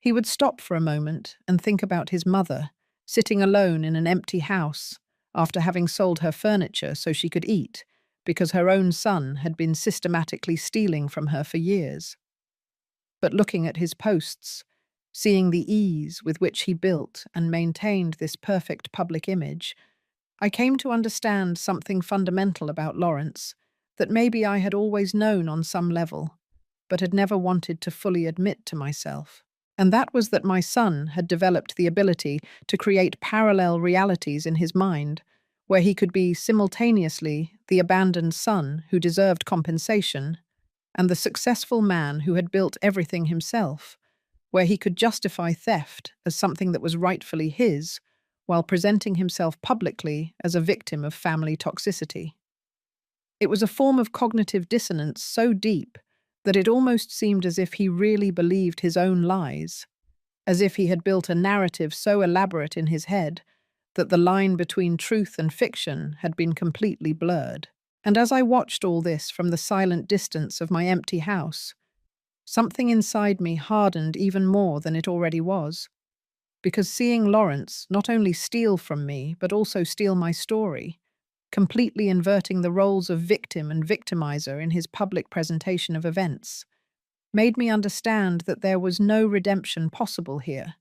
he would stop for a moment and think about his mother, sitting alone in an empty house after having sold her furniture so she could eat, because her own son had been systematically stealing from her for years. But looking at his posts, seeing the ease with which he built and maintained this perfect public image, I came to understand something fundamental about Lawrence that maybe I had always known on some level, but had never wanted to fully admit to myself. And that was that my son had developed the ability to create parallel realities in his mind, where he could be simultaneously the abandoned son who deserved compensation and the successful man who had built everything himself, where he could justify theft as something that was rightfully his, while presenting himself publicly as a victim of family toxicity. It was a form of cognitive dissonance so deep that it almost seemed as if he really believed his own lies, as if he had built a narrative so elaborate in his head that the line between truth and fiction had been completely blurred. And as I watched all this from the silent distance of my empty house, something inside me hardened even more than it already was, because seeing Lawrence not only steal from me, but also steal my story, completely inverting the roles of victim and victimizer in his public presentation of events, made me understand that there was no redemption possible here.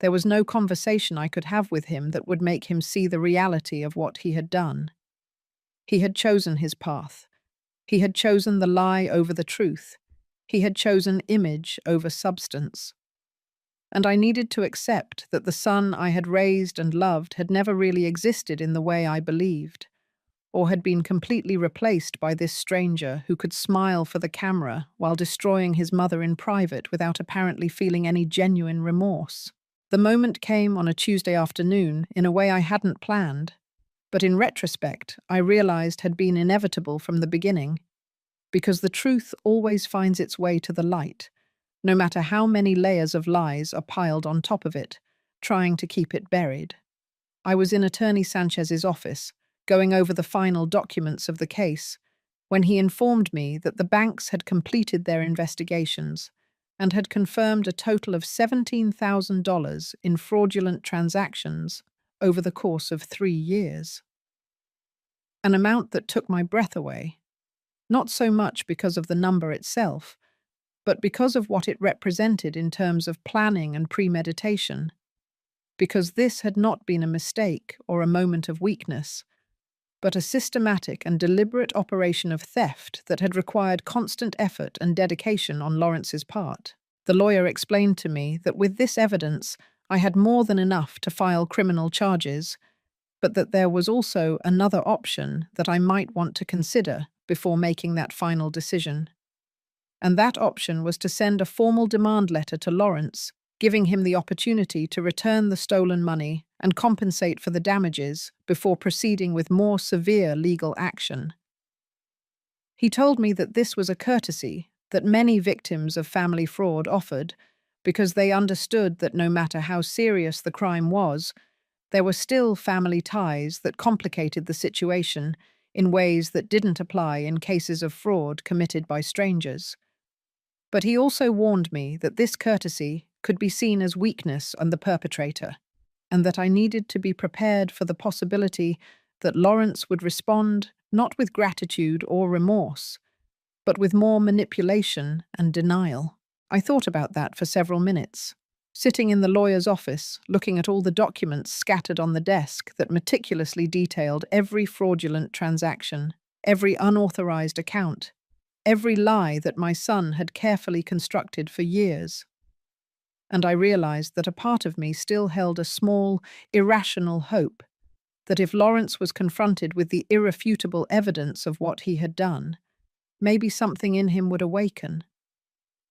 There was no conversation I could have with him that would make him see the reality of what he had done. He had chosen his path. He had chosen the lie over the truth. He had chosen image over substance. and I needed to accept that the son I had raised and loved had never really existed in the way I believed, or had been completely replaced by this stranger who could smile for the camera while destroying his mother in private without apparently feeling any genuine remorse. The moment came on a Tuesday afternoon in a way I hadn't planned, but in retrospect I realized had been inevitable from the beginning, because the truth always finds its way to the light, no matter how many layers of lies are piled on top of it, trying to keep it buried. I was in Attorney Sanchez's office, going over the final documents of the case, when he informed me that the banks had completed their investigations and had confirmed a total of $17,000 in fraudulent transactions over the course of 3 years. An amount that took my breath away, not so much because of the number itself, but because of what it represented in terms of planning and premeditation. Because this had not been a mistake or a moment of weakness, but a systematic and deliberate operation of theft that had required constant effort and dedication on Lawrence's part. The lawyer explained to me that with this evidence, I had more than enough to file criminal charges, but that there was also another option that I might want to consider before making that final decision. And that option was to send a formal demand letter to Lawrence, giving him the opportunity to return the stolen money and compensate for the damages before proceeding with more severe legal action. He told me that this was a courtesy that many victims of family fraud offered because they understood that no matter how serious the crime was, there were still family ties that complicated the situation in ways that didn't apply in cases of fraud committed by strangers. But he also warned me that this courtesy could be seen as weakness on the perpetrator, and that I needed to be prepared for the possibility that Lawrence would respond not with gratitude or remorse, but with more manipulation and denial. I thought about that for several minutes, sitting in the lawyer's office, looking at all the documents scattered on the desk that meticulously detailed every fraudulent transaction, every unauthorized account, every lie that my son had carefully constructed for years. And I realized that a part of me still held a small, irrational hope that if Lawrence was confronted with the irrefutable evidence of what he had done, maybe something in him would awaken.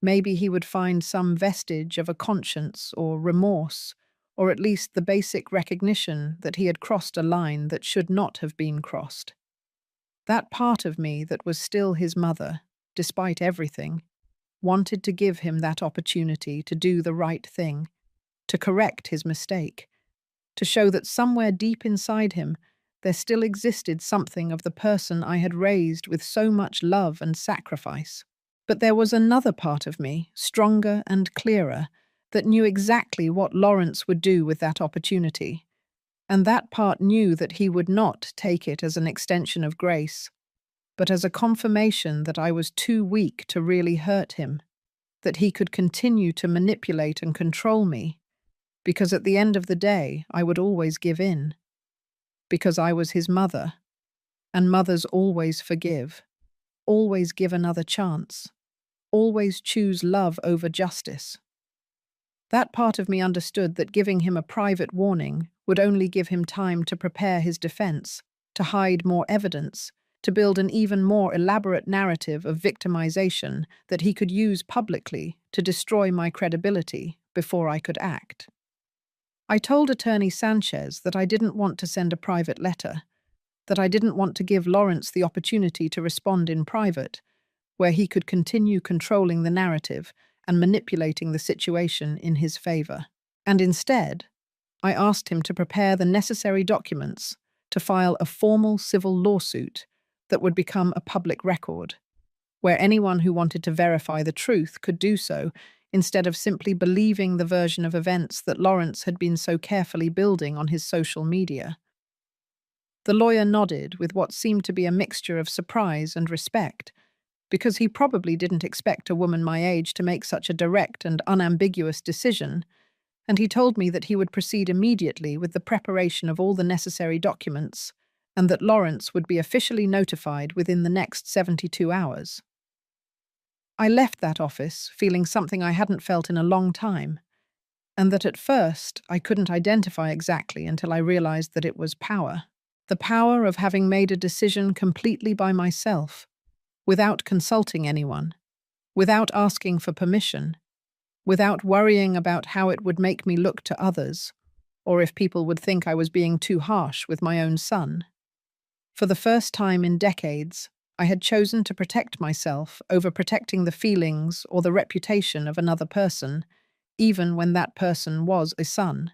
Maybe he would find some vestige of a conscience or remorse, or at least the basic recognition that he had crossed a line that should not have been crossed. That part of me that was still his mother, despite everything, wanted to give him that opportunity to do the right thing, to correct his mistake, to show that somewhere deep inside him there still existed something of the person I had raised with so much love and sacrifice. But there was another part of me, stronger and clearer, that knew exactly what Lawrence would do with that opportunity. And that part knew that he would not take it as an extension of grace, but as a confirmation that I was too weak to really hurt him, that he could continue to manipulate and control me, because at the end of the day I would always give in, because I was his mother, and mothers always forgive, always give another chance, always choose love over justice. That part of me understood that giving him a private warning would only give him time to prepare his defense, to hide more evidence, to build an even more elaborate narrative of victimization that he could use publicly to destroy my credibility before I could act. I told Attorney Sanchez that I didn't want to send a private letter, that I didn't want to give Lawrence the opportunity to respond in private, where he could continue controlling the narrative and manipulating the situation in his favor. And instead, I asked him to prepare the necessary documents to file a formal civil lawsuit that would become a public record, where anyone who wanted to verify the truth could do so instead of simply believing the version of events that Lawrence had been so carefully building on his social media. The lawyer nodded with what seemed to be a mixture of surprise and respect, because he probably didn't expect a woman my age to make such a direct and unambiguous decision, and he told me that he would proceed immediately with the preparation of all the necessary documents, and that Lawrence would be officially notified within the next 72 hours. I left that office feeling something I hadn't felt in a long time, and that at first I couldn't identify exactly until I realized that it was power. The power of having made a decision completely by myself, without consulting anyone, without asking for permission, without worrying about how it would make me look to others, or if people would think I was being too harsh with my own son. For the first time in decades, I had chosen to protect myself over protecting the feelings or the reputation of another person, even when that person was a son.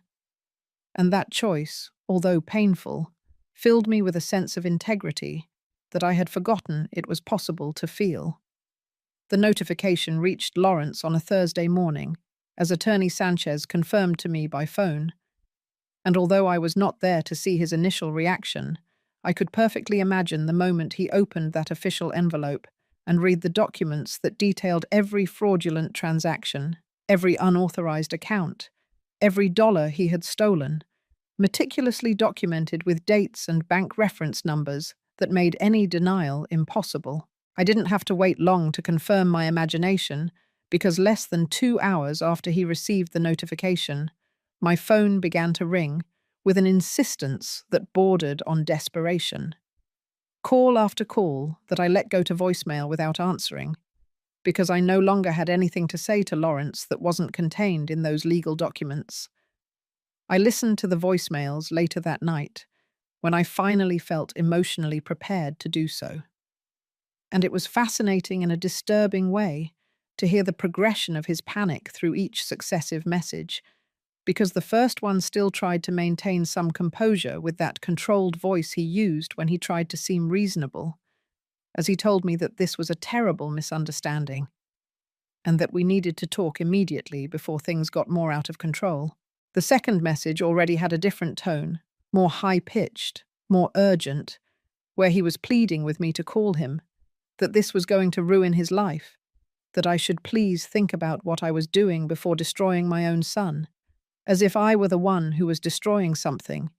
And that choice, although painful, filled me with a sense of integrity that I had forgotten it was possible to feel. The notification reached Lawrence on a Thursday morning, as Attorney Sanchez confirmed to me by phone. And although I was not there to see his initial reaction, I could perfectly imagine the moment he opened that official envelope and read the documents that detailed every fraudulent transaction, every unauthorized account, every dollar he had stolen, meticulously documented with dates and bank reference numbers that made any denial impossible. I didn't have to wait long to confirm my imagination, because less than 2 hours after he received the notification, my phone began to ring with an insistence that bordered on desperation. Call after call that I let go to voicemail without answering, because I no longer had anything to say to Lawrence that wasn't contained in those legal documents. I listened to the voicemails later that night, when I finally felt emotionally prepared to do so. And it was fascinating in a disturbing way to hear the progression of his panic through each successive message, because the first one still tried to maintain some composure with that controlled voice he used when he tried to seem reasonable, as he told me that this was a terrible misunderstanding, and that we needed to talk immediately before things got more out of control. The second message already had a different tone, more high-pitched, more urgent, where he was pleading with me to call him, that this was going to ruin his life, that I should please think about what I was doing before destroying my own son, as if I were the one who was destroying something,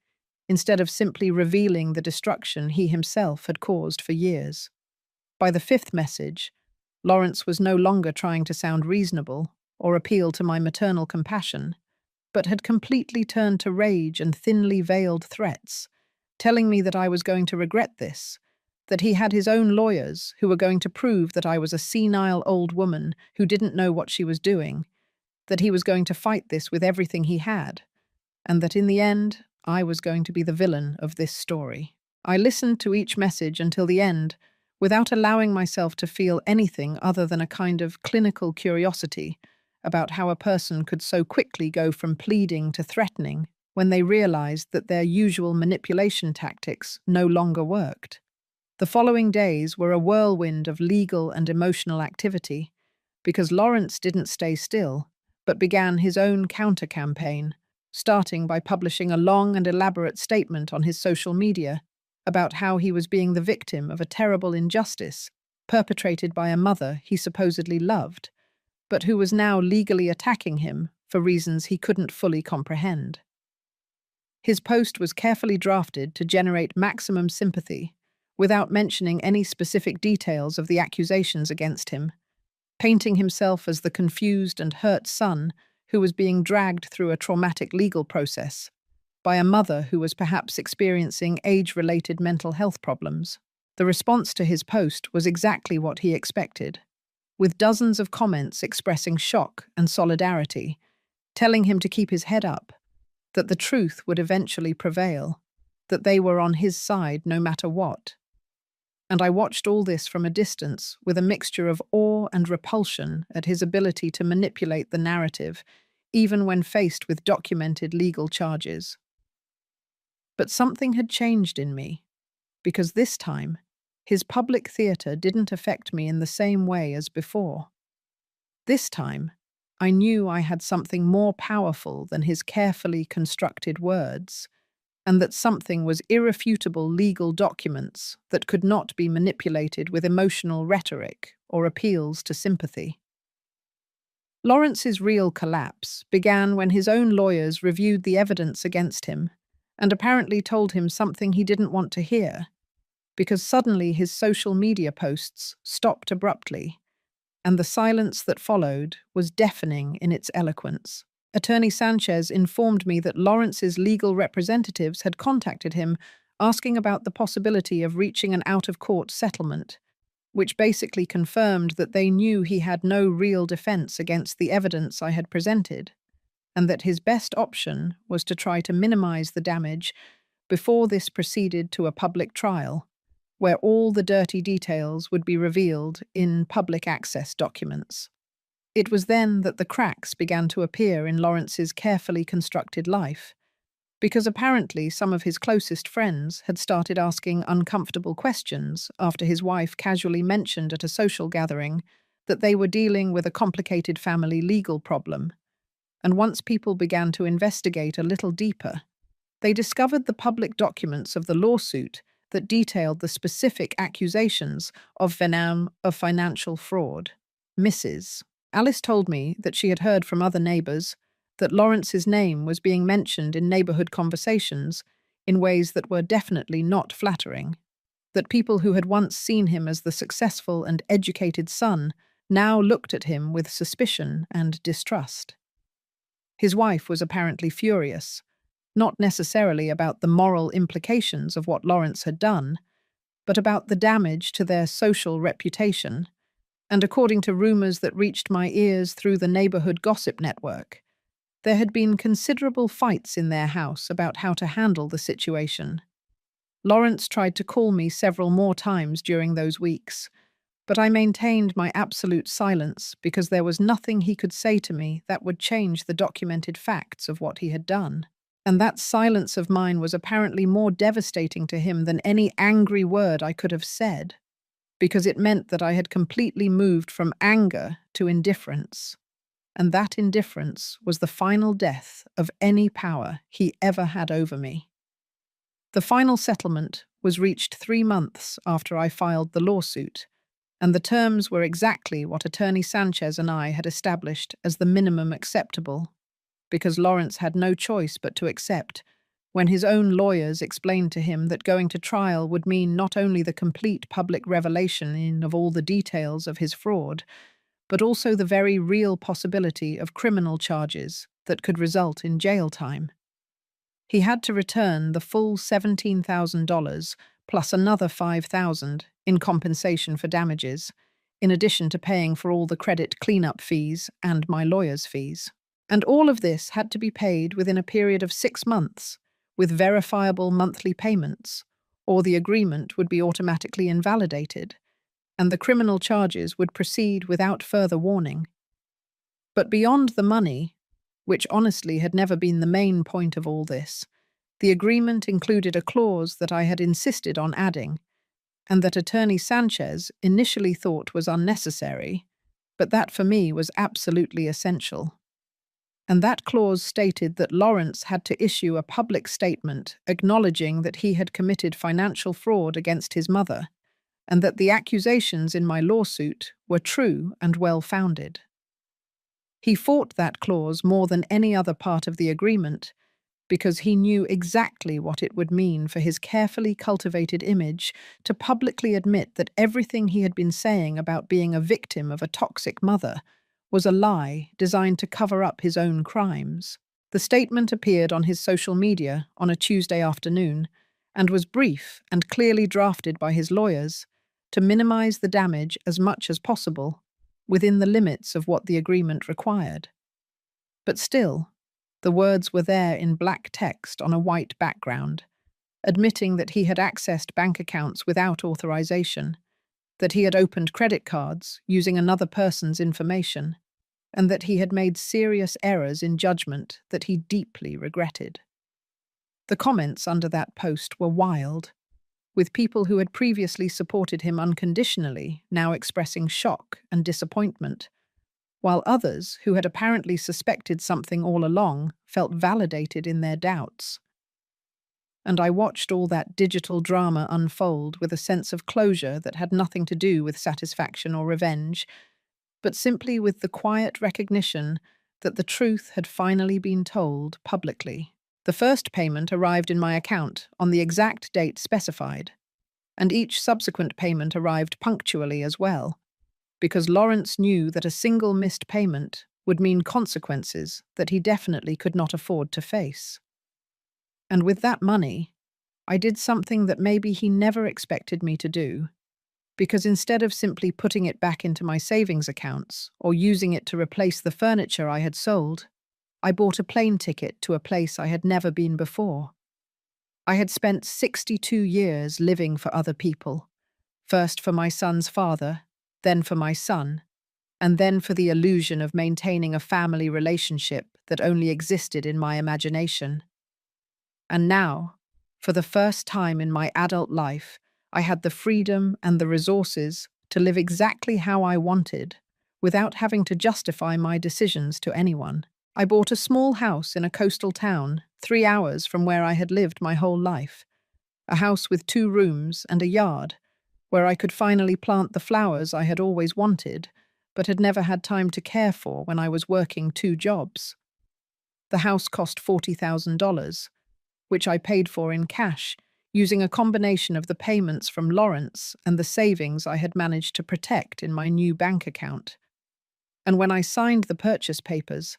instead of simply revealing the destruction he himself had caused for years. By the fifth message, Lawrence was no longer trying to sound reasonable or appeal to my maternal compassion, but had completely turned to rage and thinly veiled threats, telling me that I was going to regret this, that he had his own lawyers who were going to prove that I was a senile old woman who didn't know what she was doing, that he was going to fight this with everything he had, and that in the end, I was going to be the villain of this story. I listened to each message until the end, without allowing myself to feel anything other than a kind of clinical curiosity about how a person could so quickly go from pleading to threatening when they realized that their usual manipulation tactics no longer worked. The following days were a whirlwind of legal and emotional activity, because Lawrence didn't stay still, but began his own counter-campaign, starting by publishing a long and elaborate statement on his social media about how he was being the victim of a terrible injustice perpetrated by a mother he supposedly loved, but who was now legally attacking him for reasons he couldn't fully comprehend. His post was carefully drafted to generate maximum sympathy, without mentioning any specific details of the accusations against him, painting himself as the confused and hurt son who was being dragged through a traumatic legal process by a mother who was perhaps experiencing age-related mental health problems. The response to his post was exactly what he expected, with dozens of comments expressing shock and solidarity, telling him to keep his head up, that the truth would eventually prevail, that they were on his side no matter what. And I watched all this from a distance with a mixture of awe and repulsion at his ability to manipulate the narrative, even when faced with documented legal charges. But something had changed in me, because this time, his public theatre didn't affect me in the same way as before. This time, I knew I had something more powerful than his carefully constructed words, and that something was irrefutable legal documents that could not be manipulated with emotional rhetoric or appeals to sympathy. Lawrence's real collapse began when his own lawyers reviewed the evidence against him and apparently told him something he didn't want to hear, because suddenly his social media posts stopped abruptly, and the silence that followed was deafening in its eloquence. Attorney Sanchez informed me that Lawrence's legal representatives had contacted him asking about the possibility of reaching an out-of-court settlement, which basically confirmed that they knew he had no real defense against the evidence I had presented, and that his best option was to try to minimize the damage before this proceeded to a public trial, where all the dirty details would be revealed in public access documents. It was then that the cracks began to appear in Lawrence's carefully constructed life, because apparently some of his closest friends had started asking uncomfortable questions after his wife casually mentioned at a social gathering that they were dealing with a complicated family legal problem. And once people began to investigate a little deeper, they discovered the public documents of the lawsuit that detailed the specific accusations of financial fraud. Mrs. Alice told me that she had heard from other neighbors that Lawrence's name was being mentioned in neighborhood conversations in ways that were definitely not flattering, that people who had once seen him as the successful and educated son now looked at him with suspicion and distrust. His wife was apparently furious, not necessarily about the moral implications of what Lawrence had done, but about the damage to their social reputation, and according to rumors that reached my ears through the neighborhood gossip network, there had been considerable fights in their house about how to handle the situation. Lawrence tried to call me several more times during those weeks, but I maintained my absolute silence because there was nothing he could say to me that would change the documented facts of what he had done. And that silence of mine was apparently more devastating to him than any angry word I could have said, because it meant that I had completely moved from anger to indifference. And that indifference was the final death of any power he ever had over me. The final settlement was reached 3 months after I filed the lawsuit, and the terms were exactly what Attorney Sanchez and I had established as the minimum acceptable, because Lawrence had no choice but to accept when his own lawyers explained to him that going to trial would mean not only the complete public revelation of all the details of his fraud, but also the very real possibility of criminal charges that could result in jail time. He had to return the full $17,000 plus another $5,000 in compensation for damages, in addition to paying for all the credit cleanup fees and my lawyer's fees. And all of this had to be paid within a period of 6 months, with verifiable monthly payments, or the agreement would be automatically invalidated, and the criminal charges would proceed without further warning. But beyond the money, which honestly had never been the main point of all this, the agreement included a clause that I had insisted on adding, and that Attorney Sanchez initially thought was unnecessary, but that for me was absolutely essential. And that clause stated that Lawrence had to issue a public statement acknowledging that he had committed financial fraud against his mother, and that the accusations in my lawsuit were true and well-founded. He fought that clause more than any other part of the agreement because he knew exactly what it would mean for his carefully cultivated image to publicly admit that everything he had been saying about being a victim of a toxic mother was a lie designed to cover up his own crimes. The statement appeared on his social media on a Tuesday afternoon and was brief and clearly drafted by his lawyers to minimize the damage as much as possible within the limits of what the agreement required. But still, the words were there in black text on a white background, admitting that he had accessed bank accounts without authorization, that he had opened credit cards using another person's information, and that he had made serious errors in judgment that he deeply regretted. The comments under that post were wild, with people who had previously supported him unconditionally now expressing shock and disappointment, while others, who had apparently suspected something all along, felt validated in their doubts. And I watched all that digital drama unfold with a sense of closure that had nothing to do with satisfaction or revenge, but simply with the quiet recognition that the truth had finally been told publicly. The first payment arrived in my account on the exact date specified, and each subsequent payment arrived punctually as well, because Lawrence knew that a single missed payment would mean consequences that he definitely could not afford to face. And with that money, I did something that maybe he never expected me to do, because instead of simply putting it back into my savings accounts or using it to replace the furniture I had sold, I bought a plane ticket to a place I had never been before. I had spent 62 years living for other people, first for my son's father, then for my son, and then for the illusion of maintaining a family relationship that only existed in my imagination. And now, for the first time in my adult life, I had the freedom and the resources to live exactly how I wanted, without having to justify my decisions to anyone. I bought a small house in a coastal town, 3 hours from where I had lived my whole life. A house with 2 rooms and a yard, where I could finally plant the flowers I had always wanted, but had never had time to care for when I was working 2 jobs. The house cost $40,000, which I paid for in cash, using a combination of the payments from Lawrence and the savings I had managed to protect in my new bank account. And when I signed the purchase papers,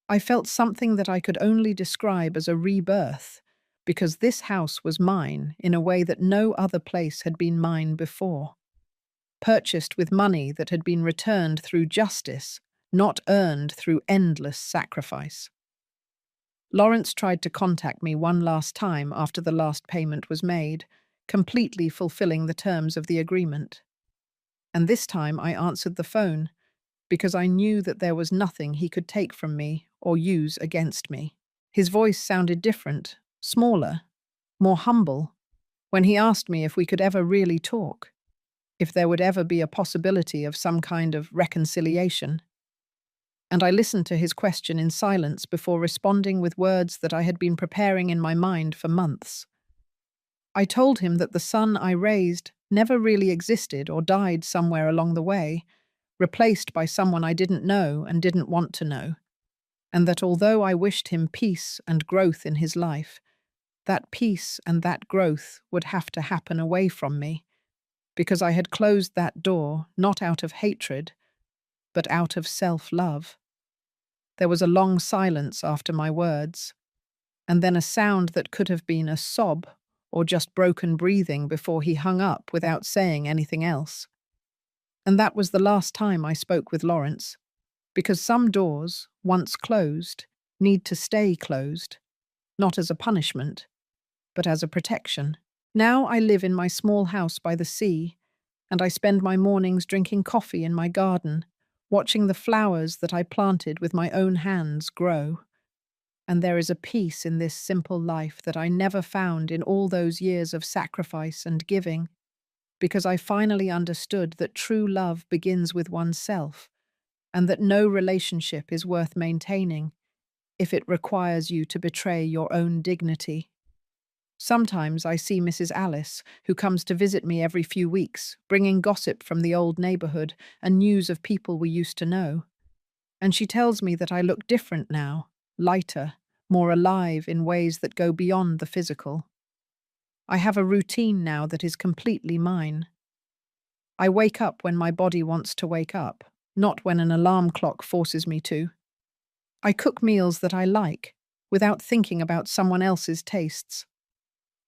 I felt something that I could only describe as a rebirth, because this house was mine in a way that no other place had been mine before. Purchased with money that had been returned through justice, not earned through endless sacrifice. Lawrence tried to contact me one last time after the last payment was made, completely fulfilling the terms of the agreement. And this time I answered the phone, because I knew that there was nothing he could take from me or use against me. His voice sounded different, smaller, more humble, when he asked me if we could ever really talk, if there would ever be a possibility of some kind of reconciliation. And I listened to his question in silence before responding with words that I had been preparing in my mind for months. I told him that the son I raised never really existed or died somewhere along the way, replaced by someone I didn't know and didn't want to know, and that although I wished him peace and growth in his life, that peace and that growth would have to happen away from me, because I had closed that door not out of hatred, but out of self-love. There was a long silence after my words, and then a sound that could have been a sob or just broken breathing before he hung up without saying anything else. And that was the last time I spoke with Lawrence, because some doors, once closed, need to stay closed, not as a punishment, but as a protection. Now I live in my small house by the sea, and I spend my mornings drinking coffee in my garden, watching the flowers that I planted with my own hands grow. And there is a peace in this simple life that I never found in all those years of sacrifice and giving, because I finally understood that true love begins with oneself, and that no relationship is worth maintaining if it requires you to betray your own dignity. Sometimes I see Mrs. Alice, who comes to visit me every few weeks, bringing gossip from the old neighborhood and news of people we used to know. And she tells me that I look different now, lighter, more alive in ways that go beyond the physical. I have a routine now that is completely mine. I wake up when my body wants to wake up, not when an alarm clock forces me to. I cook meals that I like, without thinking about someone else's tastes.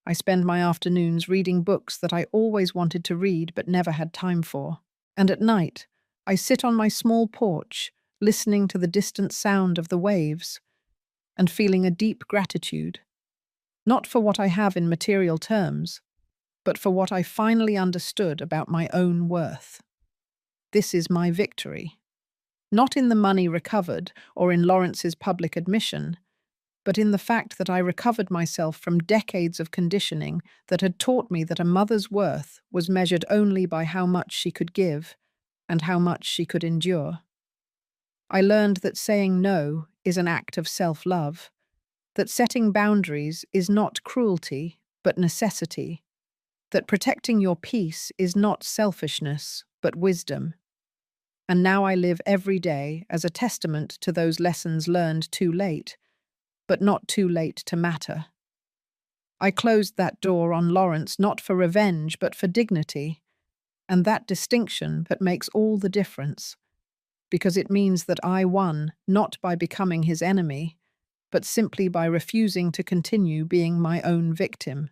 I spend my afternoons reading books that I always wanted to read but never had time for. And at night, I sit on my small porch, listening to the distant sound of the waves, and feeling a deep gratitude, not for what I have in material terms, but for what I finally understood about my own worth. This is my victory. Not in the money recovered or in Lawrence's public admission, but in the fact that I recovered myself from decades of conditioning that had taught me that a mother's worth was measured only by how much she could give and how much she could endure. I learned that saying no is an act of self-love, that setting boundaries is not cruelty, but necessity, that protecting your peace is not selfishness, but wisdom. And now I live every day as a testament to those lessons learned too late, but not too late to matter. I closed that door on Lawrence not for revenge, but for dignity, and that distinction that makes all the difference. because it means that I won not by becoming his enemy, but simply by refusing to continue being my own victim.